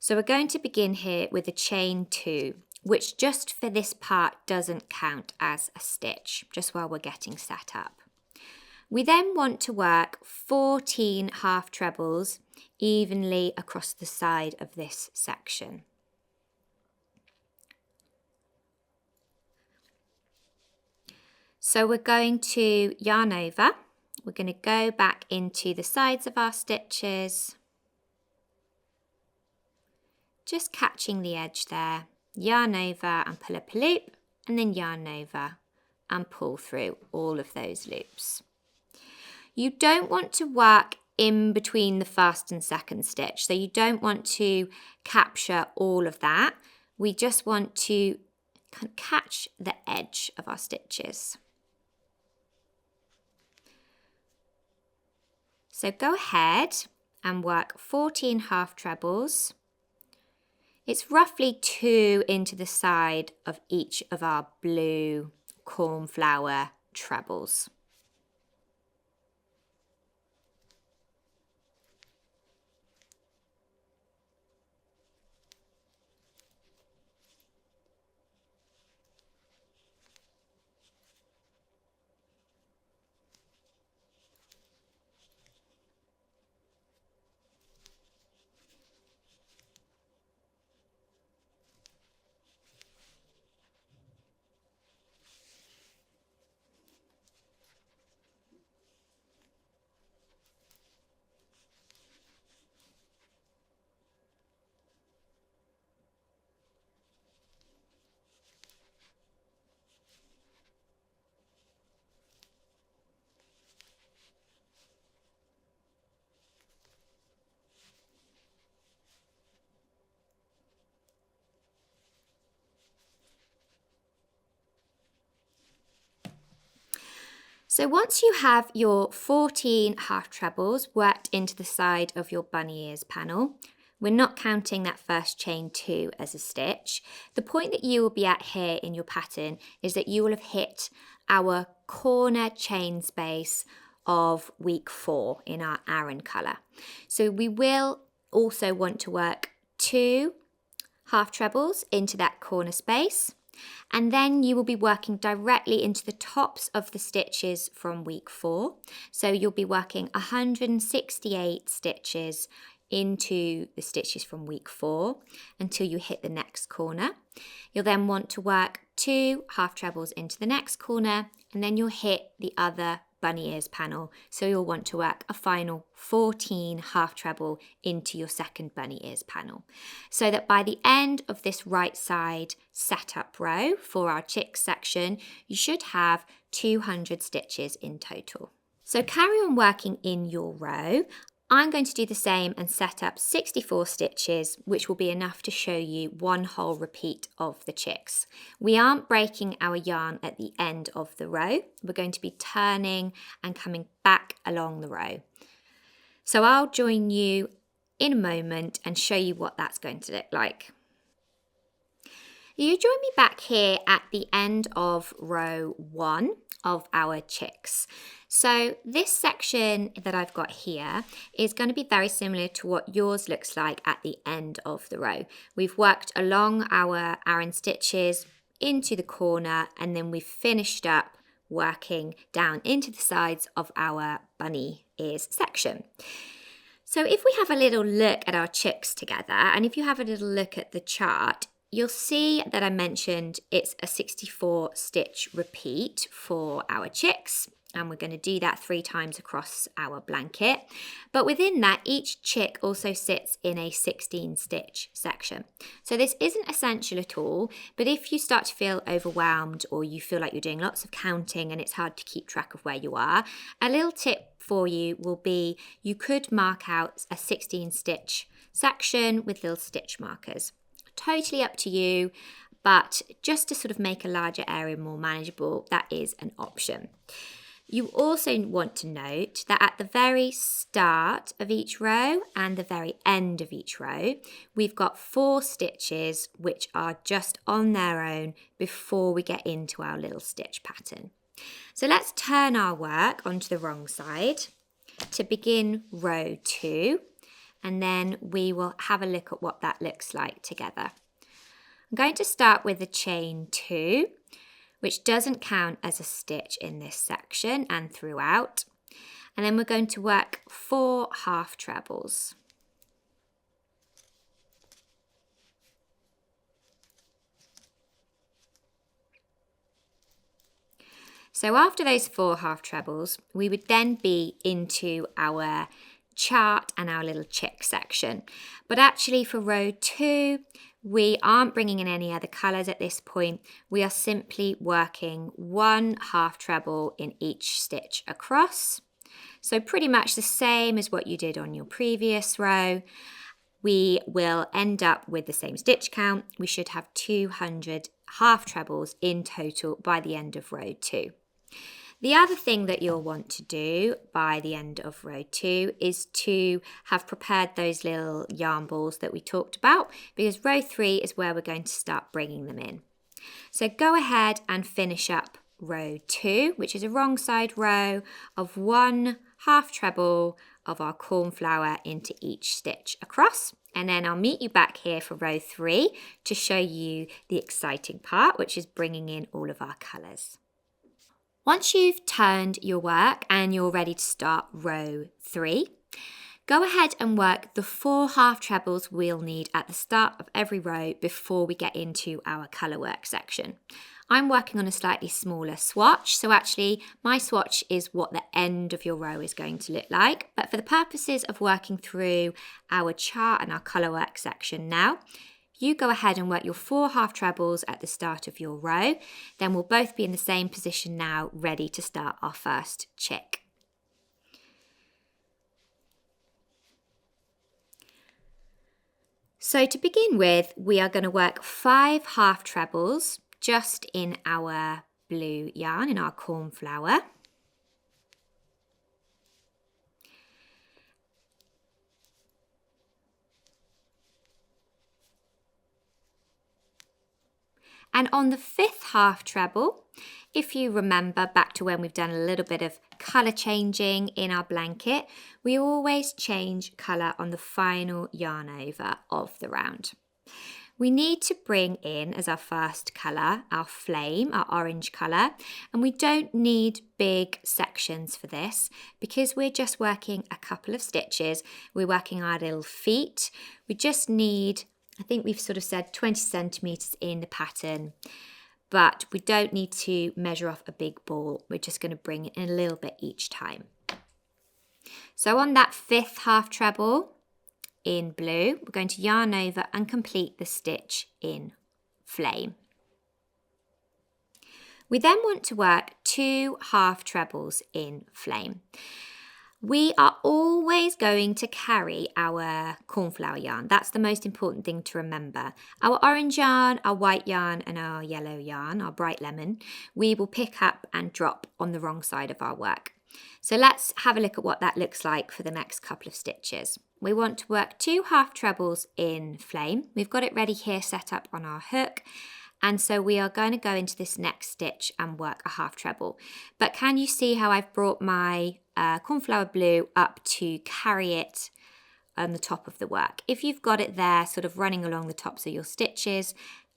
So we're going to begin here with a chain 2, which just for this part doesn't count as a stitch, just while we're getting set up. We then want to work 14 half trebles evenly across the side of this section. So we're going to yarn over, we're going to go back into the sides of our stitches, just catching the edge there, yarn over and pull up a loop, and then yarn over and pull through all of those loops. You don't want to work in between the first and second stitch, so you don't want to capture all of that. We just want to catch the edge of our stitches. So go ahead and work 14 half trebles. It's roughly 2 into the side of each of our blue cornflower trebles. So once you have your 14 half trebles worked into the side of your bunny ears panel, we're not counting that first chain 2 as a stitch. The point that you will be at here in your pattern is that you will have hit our corner chain space of week 4 in our Aran colour. So we will also want to work 2 half trebles into that corner space. And then you will be working directly into the tops of the stitches from week 4. So you'll be working 168 stitches into the stitches from week 4 until you hit the next corner. You'll then want to work 2 half trebles into the next corner, and then you'll hit the other bunny ears panel. So you'll want to work a final 14 half treble into your second bunny ears panel. So that by the end of this right side setup row for our chicks section, you should have 200 stitches in total. So carry on working in your row. I'm going to do the same and set up 64 stitches, which will be enough to show you one whole repeat of the chicks. We aren't breaking our yarn at the end of the row. We're going to be turning and coming back along the row. So I'll join you in a moment and show you what that's going to look like. You join me back here at the end of row 1 of our chicks. So this section that I've got here is going to be very similar to what yours looks like at the end of the row. We've worked along our Aran stitches into the corner, and then we've finished up working down into the sides of our bunny ears section. So if we have a little look at our chicks together, and if you have a little look at the chart, you'll see that I mentioned it's a 64 stitch repeat for our chicks, and we're going to do that 3 times across our blanket. But within that, each chick also sits in a 16 stitch section. So this isn't essential at all, but if you start to feel overwhelmed or you feel like you're doing lots of counting and it's hard to keep track of where you are, a little tip for you will be you could mark out a 16 stitch section with little stitch markers. Totally up to you, but just to sort of make a larger area more manageable, that is an option. You also want to note that at the very start of each row and the very end of each row, we've got 4 stitches which are just on their own before we get into our little stitch pattern. So let's turn our work onto the wrong side to begin row 2. And then we will have a look at what that looks like together. I'm going to start with a chain 2, which doesn't count as a stitch in this section and throughout. And then we're going to work 4 half trebles. So after those 4 half trebles, we would then be into our chart and our little chick section. But actually for row 2, we aren't bringing in any other colours at this point. We are simply working 1 half treble in each stitch across. So pretty much the same as what you did on your previous row. We will end up with the same stitch count. We should have 200 half trebles in total by the end of row 2. The other thing that you'll want to do by the end of row 2 is to have prepared those little yarn balls that we talked about, because row 3 is where we're going to start bringing them in. So go ahead and finish up row 2, which is a wrong side row of 1 half treble of our cornflower into each stitch across. And then I'll meet you back here for row 3 to show you the exciting part, which is bringing in all of our colours. Once you've turned your work and you're ready to start row 3, go ahead and work the 4 half trebles we'll need at the start of every row before we get into our colour work section. I'm working on a slightly smaller swatch, so actually my swatch is what the end of your row is going to look like. But for the purposes of working through our chart and our colour work section now, you go ahead and work your 4 half trebles at the start of your row. Then we'll both be in the same position now, ready to start our first chick. So to begin with, we are going to work 5 half trebles just in our blue yarn, in our cornflower. And on the 5th half treble, if you remember back to when we've done a little bit of colour changing in our blanket, we always change colour on the final yarn over of the round. We need to bring in as our first colour our flame, our orange colour, and we don't need big sections for this because we're just working a couple of stitches. We're working our little feet. We just need, I think we've sort of said 20 centimetres in the pattern, but we don't need to measure off a big ball. We're just going to bring it in a little bit each time. So on that 5th half treble in blue, we're going to yarn over and complete the stitch in flame. We then want to work 2 half trebles in flame. We are always going to carry our cornflower yarn. That's the most important thing to remember. Our orange yarn, our white yarn and our yellow yarn, our bright lemon, we will pick up and drop on the wrong side of our work. So let's have a look at what that looks like for the next couple of stitches. We want to work 2 half trebles in flame. We've got it ready here set up on our hook. And so we are going to go into this next stitch and work a half treble. But can you see how I've brought my cornflower blue up to carry it on the top of the work? If you've got it there sort of running along the tops of your stitches,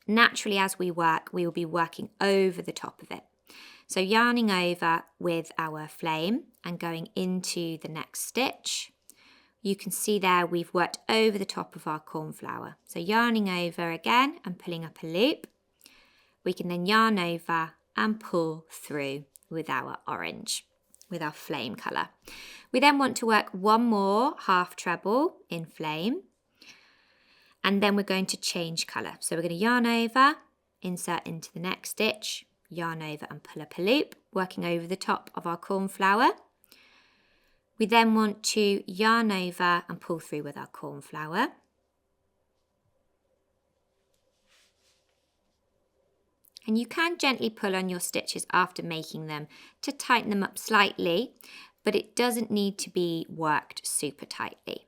naturally as we work, we will be working over the top of it. So yarning over with our flame and going into the next stitch. You can see there we've worked over the top of our cornflower. So yarning over again and pulling up a loop. We can then yarn over and pull through with our orange, with our flame colour. We then want to work 1 more half treble in flame, and then we're going to change colour. So we're going to yarn over, insert into the next stitch, yarn over and pull up a loop, working over the top of our cornflower. We then want to yarn over and pull through with our cornflower. And you can gently pull on your stitches after making them to tighten them up slightly, but it doesn't need to be worked super tightly.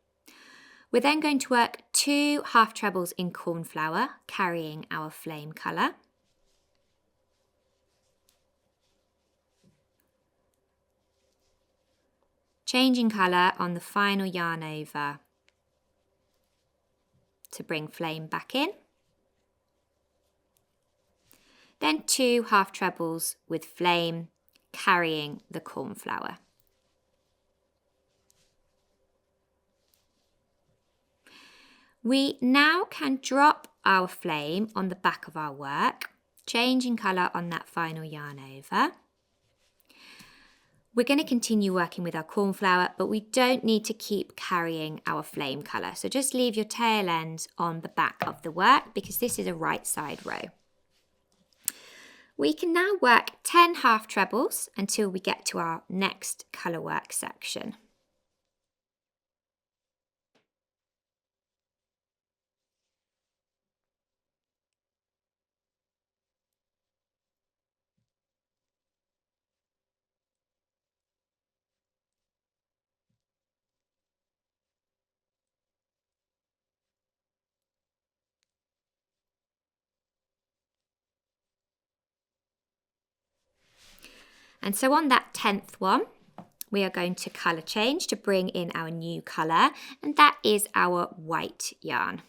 We're then going to work 2 half trebles in cornflower, carrying our flame colour. Changing colour on the final yarn over to bring flame back in. Then 2 half trebles with flame, carrying the cornflower. We now can drop our flame on the back of our work, changing colour on that final yarn over. We're going to continue working with our cornflower, but we don't need to keep carrying our flame colour. So just leave your tail ends on the back of the work because this is a right side row. We can now work 10 half trebles until we get to our next colour work section. And so on that 10th one, we are going to colour change to bring in our new colour, and that is our white yarn.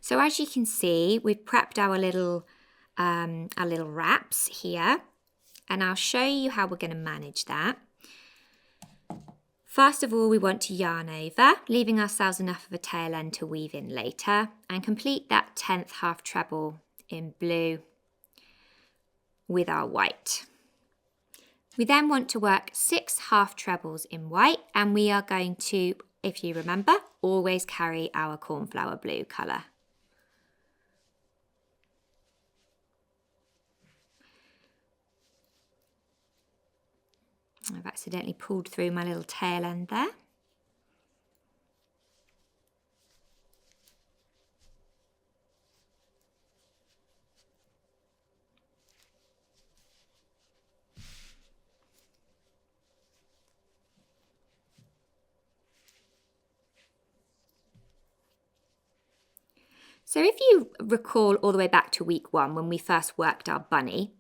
So as you can see, we've prepped our little wraps here, and I'll show you how we're going to manage that. First of all, we want to yarn over, leaving ourselves enough of a tail end to weave in later, and complete that 10th half treble in blue with our white. We then want to work 6 half trebles in white, and we are going to, if you remember, always carry our cornflower blue colour. I've accidentally pulled through my little tail end there. So if you recall all the way back to week 1 when we first worked our bunny,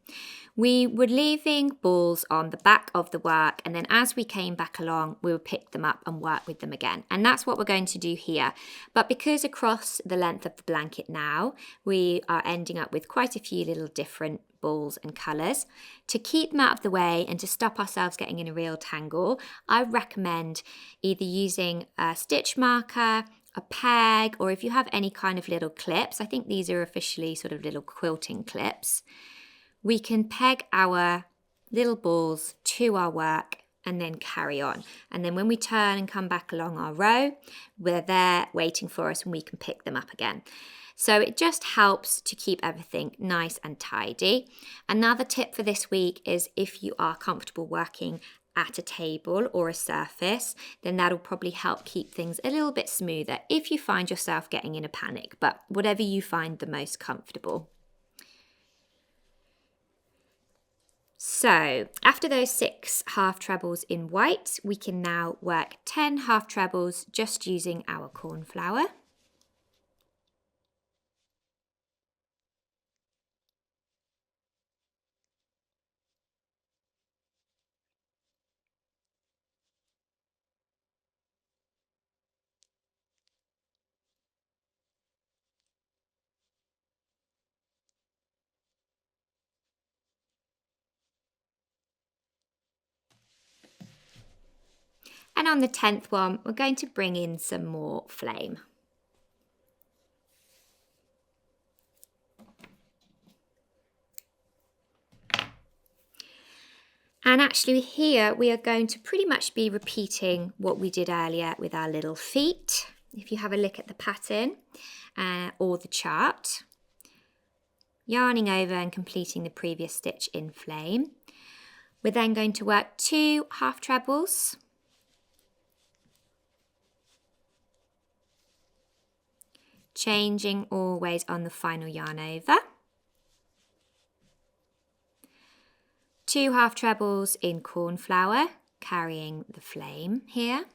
we were leaving balls on the back of the work, and then as we came back along, we would pick them up and work with them again. And that's what we're going to do here. But because across the length of the blanket now, we are ending up with quite a few little different balls and colours, to keep them out of the way and to stop ourselves getting in a real tangle, I recommend either using a stitch marker, a peg, or if you have any kind of little clips, I think these are officially sort of little quilting clips, we can peg our little balls to our work and then carry on. And then when we turn and come back along our row, we're there waiting for us and we can pick them up again. So it just helps to keep everything nice and tidy. Another tip for this week is if you are comfortable working at a table or a surface, then that'll probably help keep things a little bit smoother if you find yourself getting in a panic, but whatever you find the most comfortable. So after those 6 half trebles in white, we can now work 10 half trebles just using our cornflower. And on the 10th one, we're going to bring in some more flame. And actually here we are going to pretty much be repeating what we did earlier with our little feet. If you have a look at the pattern or the chart, yarning over and completing the previous stitch in flame. We're then going to work 2 half trebles, changing always on the final yarn over. 2 half trebles in cornflower, carrying the flame here.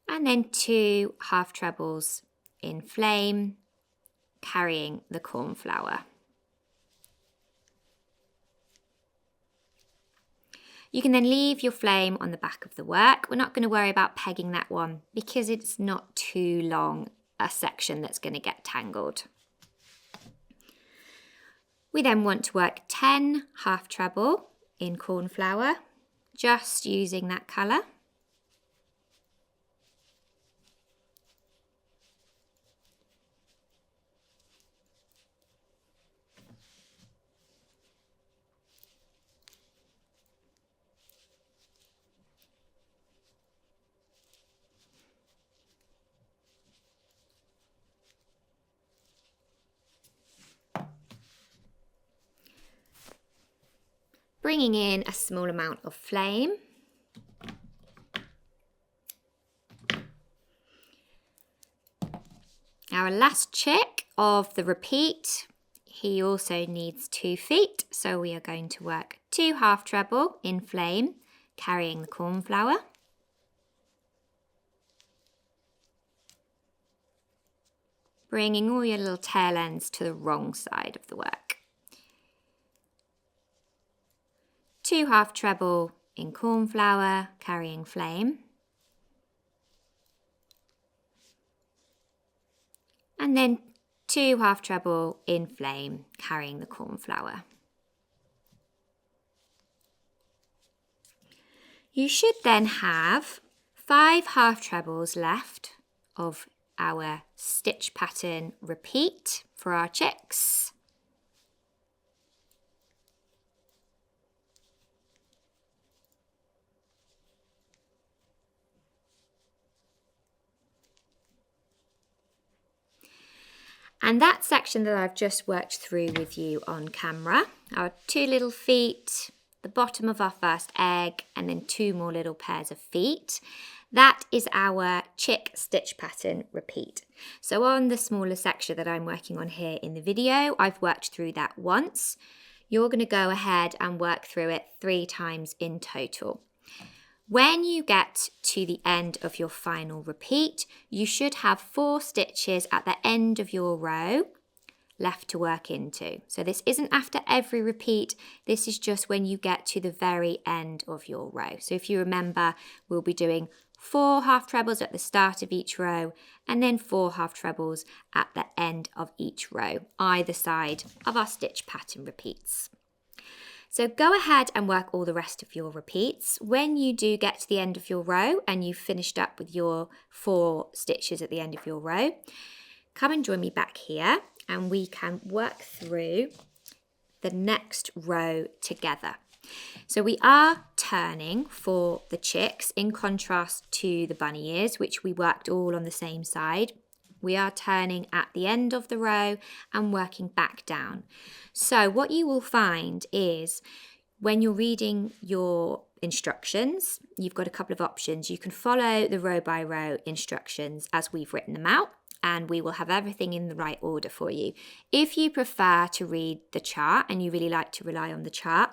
And then 2 half trebles in flame, carrying the cornflower. You can then leave your flame on the back of the work. We're not going to worry about pegging that one because it's not too long a section that's going to get tangled. We then want to work 10 half treble in cornflower, just using that colour. Bringing in a small amount of flame. Our last chick of the repeat, he also needs 2 feet, so we are going to work 2 half treble in flame, carrying the cornflower. bringing all your little tail ends to the wrong side of the work. 2 half treble in cornflower, carrying flame. And then 2 half treble in flame, carrying the cornflower. You should then have 5 half trebles left of our stitch pattern repeat for our chicks. And that section that I've just worked through with you on camera, our 2 little feet, the bottom of our first egg, and then 2 more little pairs of feet. That is our chick stitch pattern repeat. So on the smaller section that I'm working on here in the video, I've worked through that once. You're going to go ahead and work through it 3 times in total. When you get to the end of your final repeat, you should have 4 stitches at the end of your row left to work into. So this isn't after every repeat, this is just when you get to the very end of your row. So if you remember, we'll be doing 4 half trebles at the start of each row and then 4 half trebles at the end of each row, either side of our stitch pattern repeats. So go ahead and work all the rest of your repeats. When you do get to the end of your row and you've finished up with your 4 stitches at the end of your row, come and join me back here and we can work through the next row together. So we are turning for the chicks in contrast to the bunny ears, which we worked all on the same side. We are turning at the end of the row and working back down. So what you will find is when you're reading your instructions, you've got a couple of options. You can follow the row by row instructions as we've written them out, and we will have everything in the right order for you. If you prefer to read the chart and you really like to rely on the chart,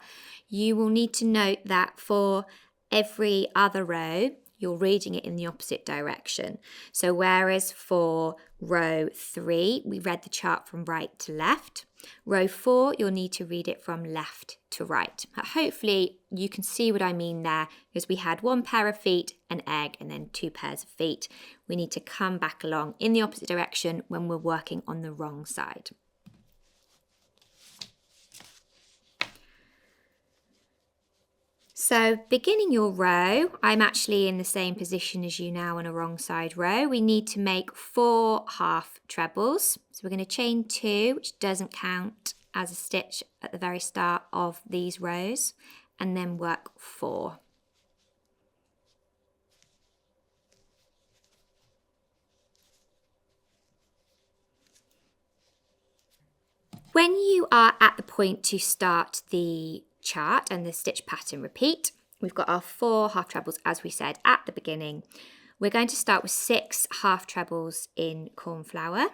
you will need to note that for every other row, you're reading it in the opposite direction. So whereas for row 3, we read the chart from right to left, row 4, you'll need to read it from left to right. Hopefully you can see what I mean there, because we had 1 pair of feet, an egg, and then 2 pairs of feet. We need to come back along in the opposite direction when we're working on the wrong side. So beginning your row, I'm actually in the same position as you now on a wrong side row. We need to make 4 half trebles. So we're going to chain 2, which doesn't count as a stitch at the very start of these rows, and then work 4. When you are at the point to start the chart and the stitch pattern repeat, we've got our 4 half trebles as we said at the beginning. We're going to start with 6 half trebles in cornflower.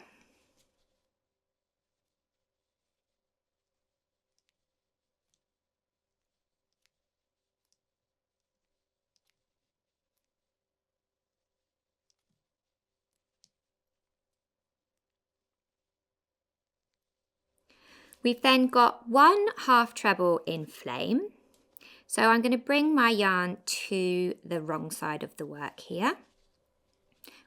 We've then got 1 half treble in flame. So I'm going to bring my yarn to the wrong side of the work here.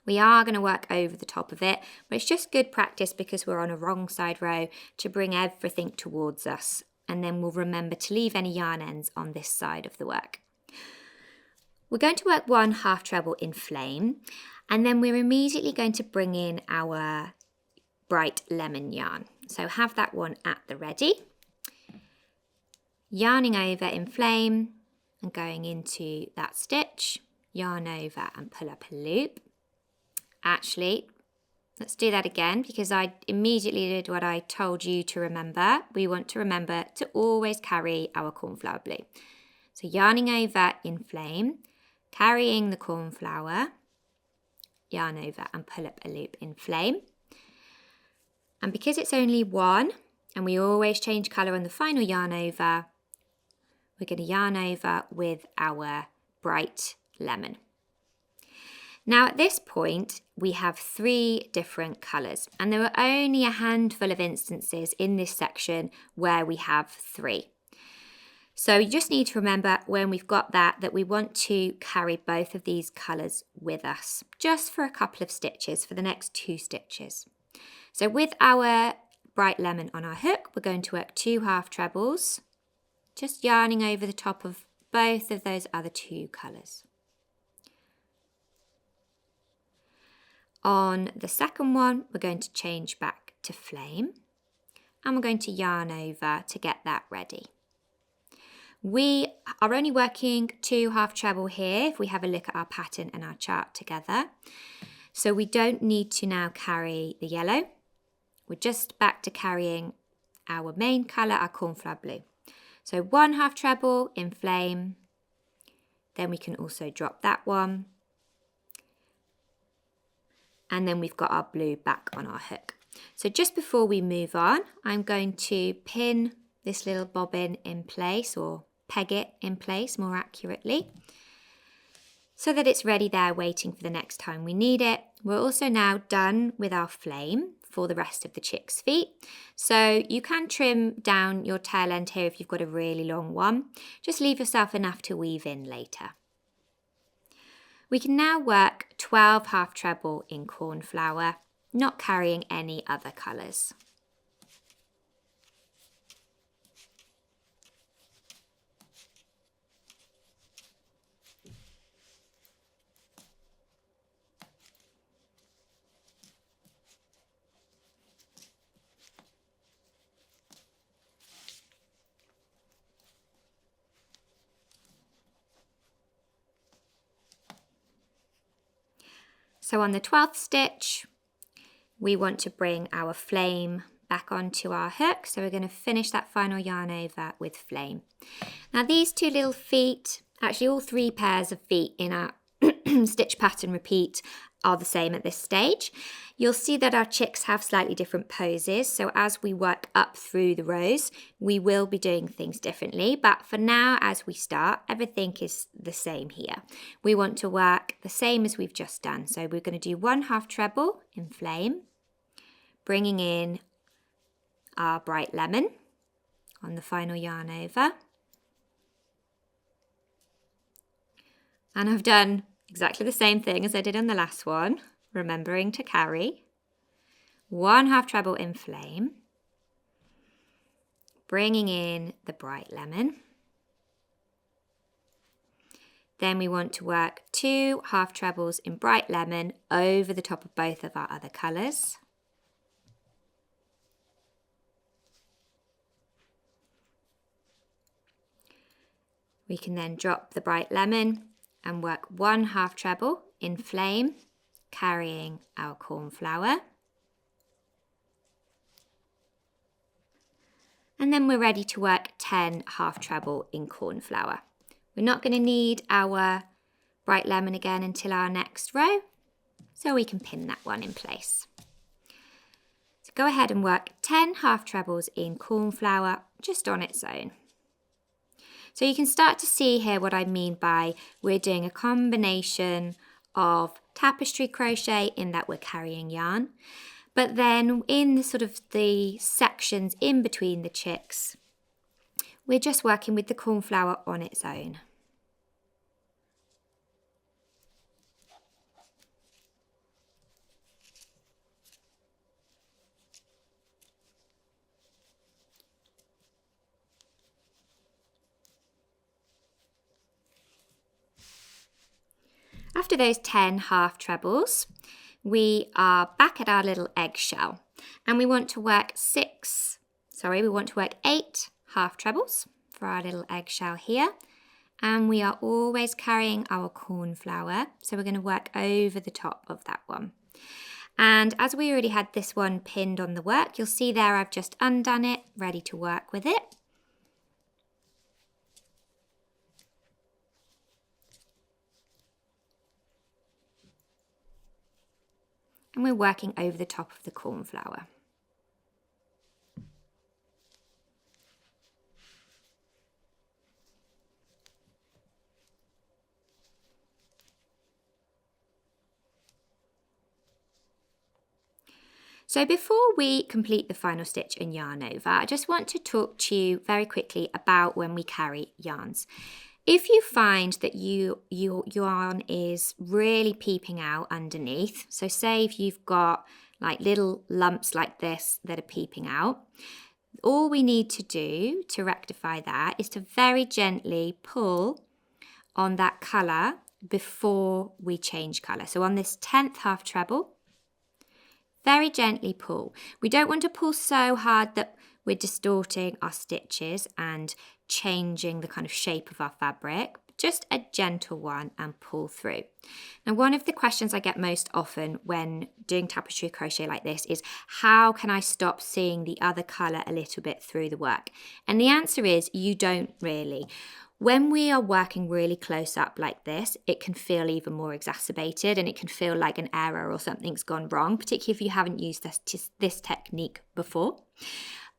We are going to work over the top of it, but it's just good practice because we're on a wrong side row to bring everything towards us. And then we'll remember to leave any yarn ends on this side of the work. We're going to work 1 half treble in flame, and then we're immediately going to bring in our bright lemon yarn. So have that one at the ready. Yarning over in flame and going into that stitch, yarn over and pull up a loop. Actually, let's do that again because I immediately did what I told you to remember. We want to remember to always carry our cornflower blue. So yarning over in flame, carrying the cornflower, yarn over and pull up a loop in flame. And because it's only 1 and we always change colour on the final yarn over, we're going to yarn over with our bright lemon. Now at this point, we have 3 different colours, and there are only a handful of instances in this section where we have 3. So you just need to remember when we've got that we want to carry both of these colours with us, just for a couple of stitches, for the next 2 stitches. So with our bright lemon on our hook, we're going to work 2 half trebles, just yarning over the top of both of those other 2 colours. On the second one, we're going to change back to flame, and we're going to yarn over to get that ready. We are only working 2 half treble here if we have a look at our pattern and our chart together. So we don't need to now carry the yellow. We're just back to carrying our main colour, our cornflower blue. So 1 half treble in flame, then we can also drop that one. And then we've got our blue back on our hook. So just before we move on, I'm going to pin this little bobbin in place, or peg it in place more accurately, so that it's ready there waiting for the next time we need it. We're also now done with our flame for the rest of the chick's feet. So you can trim down your tail end here if you've got a really long one. Just leave yourself enough to weave in later. We can now work 12 half treble in cornflower, not carrying any other colours. So on the 12th stitch, we want to bring our flame back onto our hook. So we're going to finish that final yarn over with flame. Now these 2 little feet, actually all 3 pairs of feet in our stitch pattern repeat are the same at this stage. You'll see that our chicks have slightly different poses. So as we work up through the rows, we will be doing things differently. But for now, as we start, everything is the same here. We want to work the same as we've just done. So we're going to do 1 half treble in flame, bringing in our bright lemon on the final yarn over. And I've done exactly the same thing as I did on the last one, remembering to carry 1 half treble in flame, bringing in the bright lemon. Then we want to work 2 half trebles in bright lemon over the top of both of our other colours. We can then drop the bright lemon and work 1 half treble in flame, carrying our cornflower. And then we're ready to work 10 half treble in cornflower. We're not going to need our bright lemon again until our next row, so we can pin that one in place. So go ahead and work 10 half trebles in cornflower just on its own. So you can start to see here what I mean by we're doing a combination of tapestry crochet in that we're carrying yarn, but then in the sections in between the chicks, we're just working with the cornflower on its own. After those 10 half trebles, we are back at our little eggshell, and we want to work 8 half trebles for our little eggshell here, and we are always carrying our cornflower, so we're going to work over the top of that one. And as we already had this one pinned on the work, you'll see there I've just undone it, ready to work with it. And we're working over the top of the cornflower. So before we complete the final stitch and yarn over, I just want to talk to you very quickly about when we carry yarns. If you find that your yarn is really peeping out underneath, so say if you've got like little lumps like this that are peeping out, all we need to do to rectify that is to very gently pull on that colour before we change colour. So on this 10th half treble, very gently pull. We don't want to pull so hard that we're distorting our stitches and changing the kind of shape of our fabric. Just a gentle one and pull through. Now, one of the questions I get most often when doing tapestry crochet like this is, how can I stop seeing the other colour a little bit through the work? And the answer is, you don't really. When we are working really close up like this, it can feel even more exacerbated and it can feel like an error or something's gone wrong, particularly if you haven't used this technique before.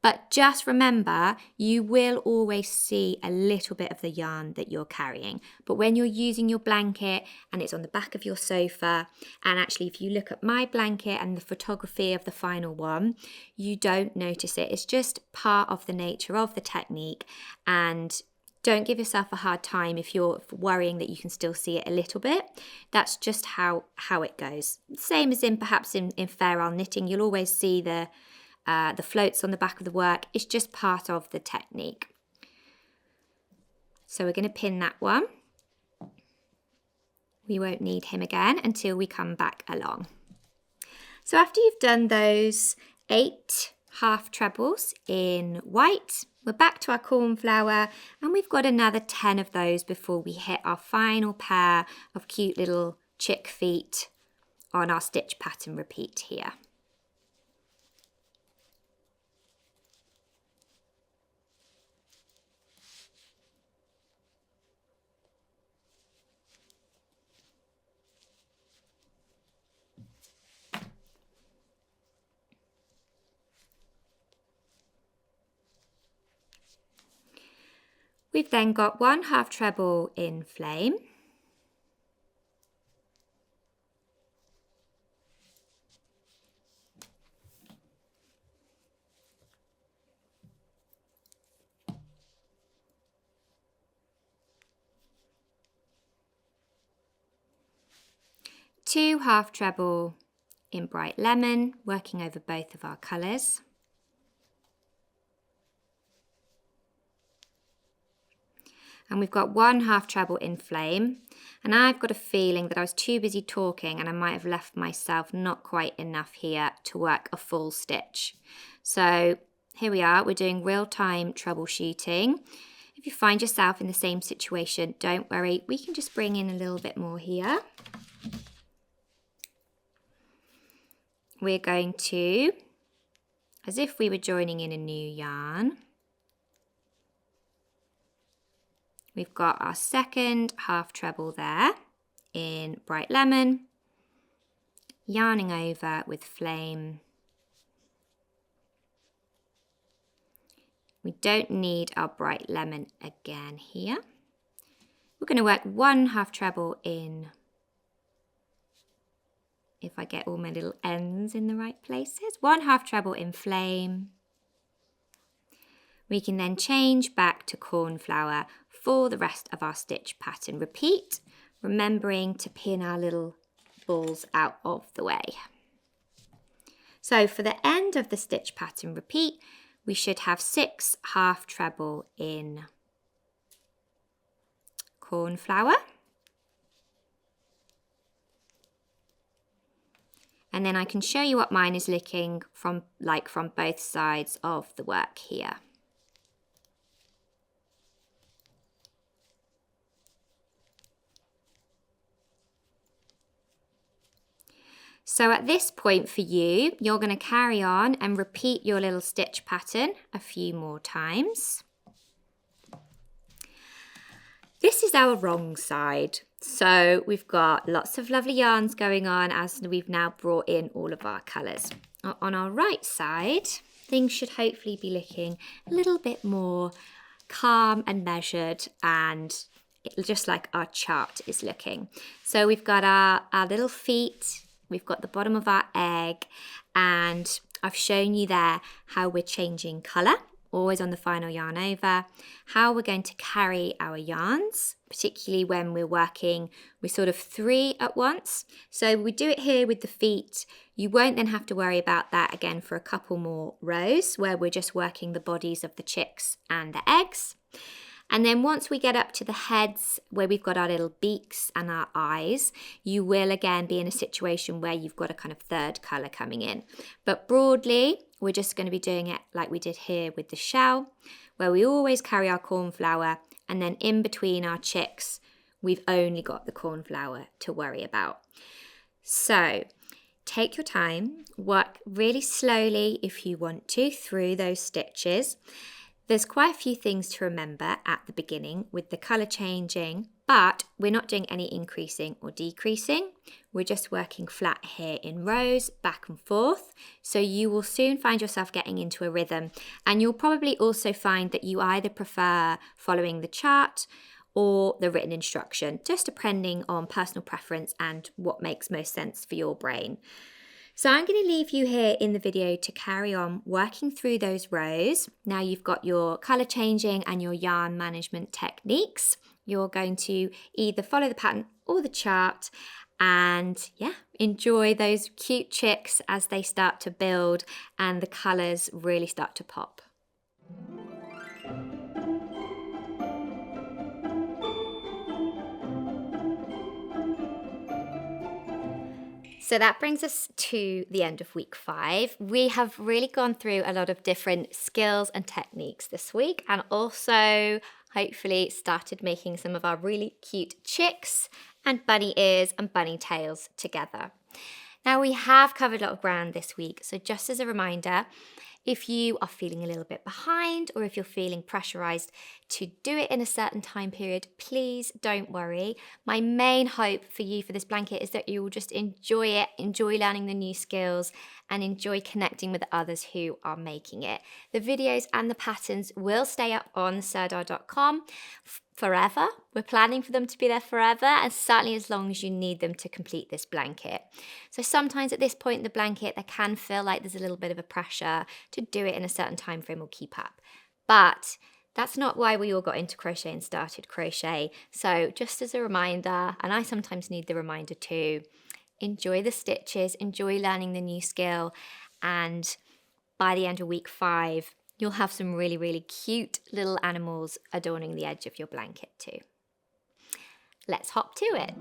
But just remember, you will always see a little bit of the yarn that you're carrying. But when you're using your blanket and it's on the back of your sofa, and actually if you look at my blanket and the photography of the final one, you don't notice it. It's just part of the nature of the technique, and don't give yourself a hard time if you're worrying that you can still see it a little bit. That's just how it goes. Same as perhaps in fair isle knitting, you'll always see the floats on the back of the work. It's just part of the technique. So we're going to pin that one. We won't need him again until we come back along. So after you've done those 8 half trebles in white, we're back to our cornflower, and we've got another 10 of those before we hit our final pair of cute little chick feet on our stitch pattern repeat here. We've then got 1 half treble in flame, two half treble in bright lemon, working over both of our colours. And we've got 1 half treble in flame, and I've got a feeling that I was too busy talking and I might have left myself not quite enough here to work a full stitch. So here we are, we're doing real-time troubleshooting. If you find yourself in the same situation, don't worry, we can just bring in a little bit more here. We're going to, as if we were joining in a new yarn, we've got our second half treble there in bright lemon, yarning over with flame. We don't need our bright lemon again here. We're going to work 1 half treble in, if I get all my little ends in the right places, 1 half treble in flame. We can then change back to cornflower for the rest of our stitch pattern. Repeat, remembering to pin our little balls out of the way. So for the end of the stitch pattern repeat, we should have 6 half treble in cornflower. And then I can show you what mine is looking from both sides of the work here. So at this point for you, you're going to carry on and repeat your little stitch pattern a few more times. This is our wrong side. So we've got lots of lovely yarns going on as we've now brought in all of our colours. On our right side, things should hopefully be looking a little bit more calm and measured, and just like our chart is looking. So we've got our little feet. We've got the bottom of our egg, and I've shown you there how we're changing colour, always on the final yarn over, how we're going to carry our yarns, particularly when we're working with sort of 3 at once. So we do it here with the feet. You won't then have to worry about that again for a couple more rows where we're just working the bodies of the chicks and the eggs. And then once we get up to the heads where we've got our little beaks and our eyes, you will again be in a situation where you've got a kind of 3rd colour coming in. But broadly, we're just going to be doing it like we did here with the shell, where we always carry our cornflower, and then in between our chicks, we've only got the cornflower to worry about. So take your time, work really slowly if you want to through those stitches. There's quite a few things to remember at the beginning with the colour changing, but we're not doing any increasing or decreasing. We're just working flat here in rows, back and forth. So you will soon find yourself getting into a rhythm, and you'll probably also find that you either prefer following the chart or the written instruction, just depending on personal preference and what makes most sense for your brain. So I'm going to leave you here in the video to carry on working through those rows. Now you've got your colour changing and your yarn management techniques. You're going to either follow the pattern or the chart and enjoy those cute chicks as they start to build and the colours really start to pop. So that brings us to the end of week 5. We have really gone through a lot of different skills and techniques this week, and also hopefully started making some of our really cute chicks and bunny ears and bunny tails together. Now we have covered a lot of ground this week, so just as a reminder, if you are feeling a little bit behind or if you're feeling pressurized to do it in a certain time period, please don't worry. My main hope for you for this blanket is that you will just enjoy it, enjoy learning the new skills, and enjoy connecting with others who are making it. The videos and the patterns will stay up on sirdar.com forever. We're planning for them to be there forever, and certainly as long as you need them to complete this blanket. So sometimes at this point in the blanket, there can feel like there's a little bit of a pressure to do it in a certain time frame or keep up. But that's not why we all got into crochet and started crochet. So just as a reminder, and I sometimes need the reminder too, enjoy the stitches, enjoy learning the new skill, and by the end of week 5, you'll have some really, really cute little animals adorning the edge of your blanket too. Let's hop to it.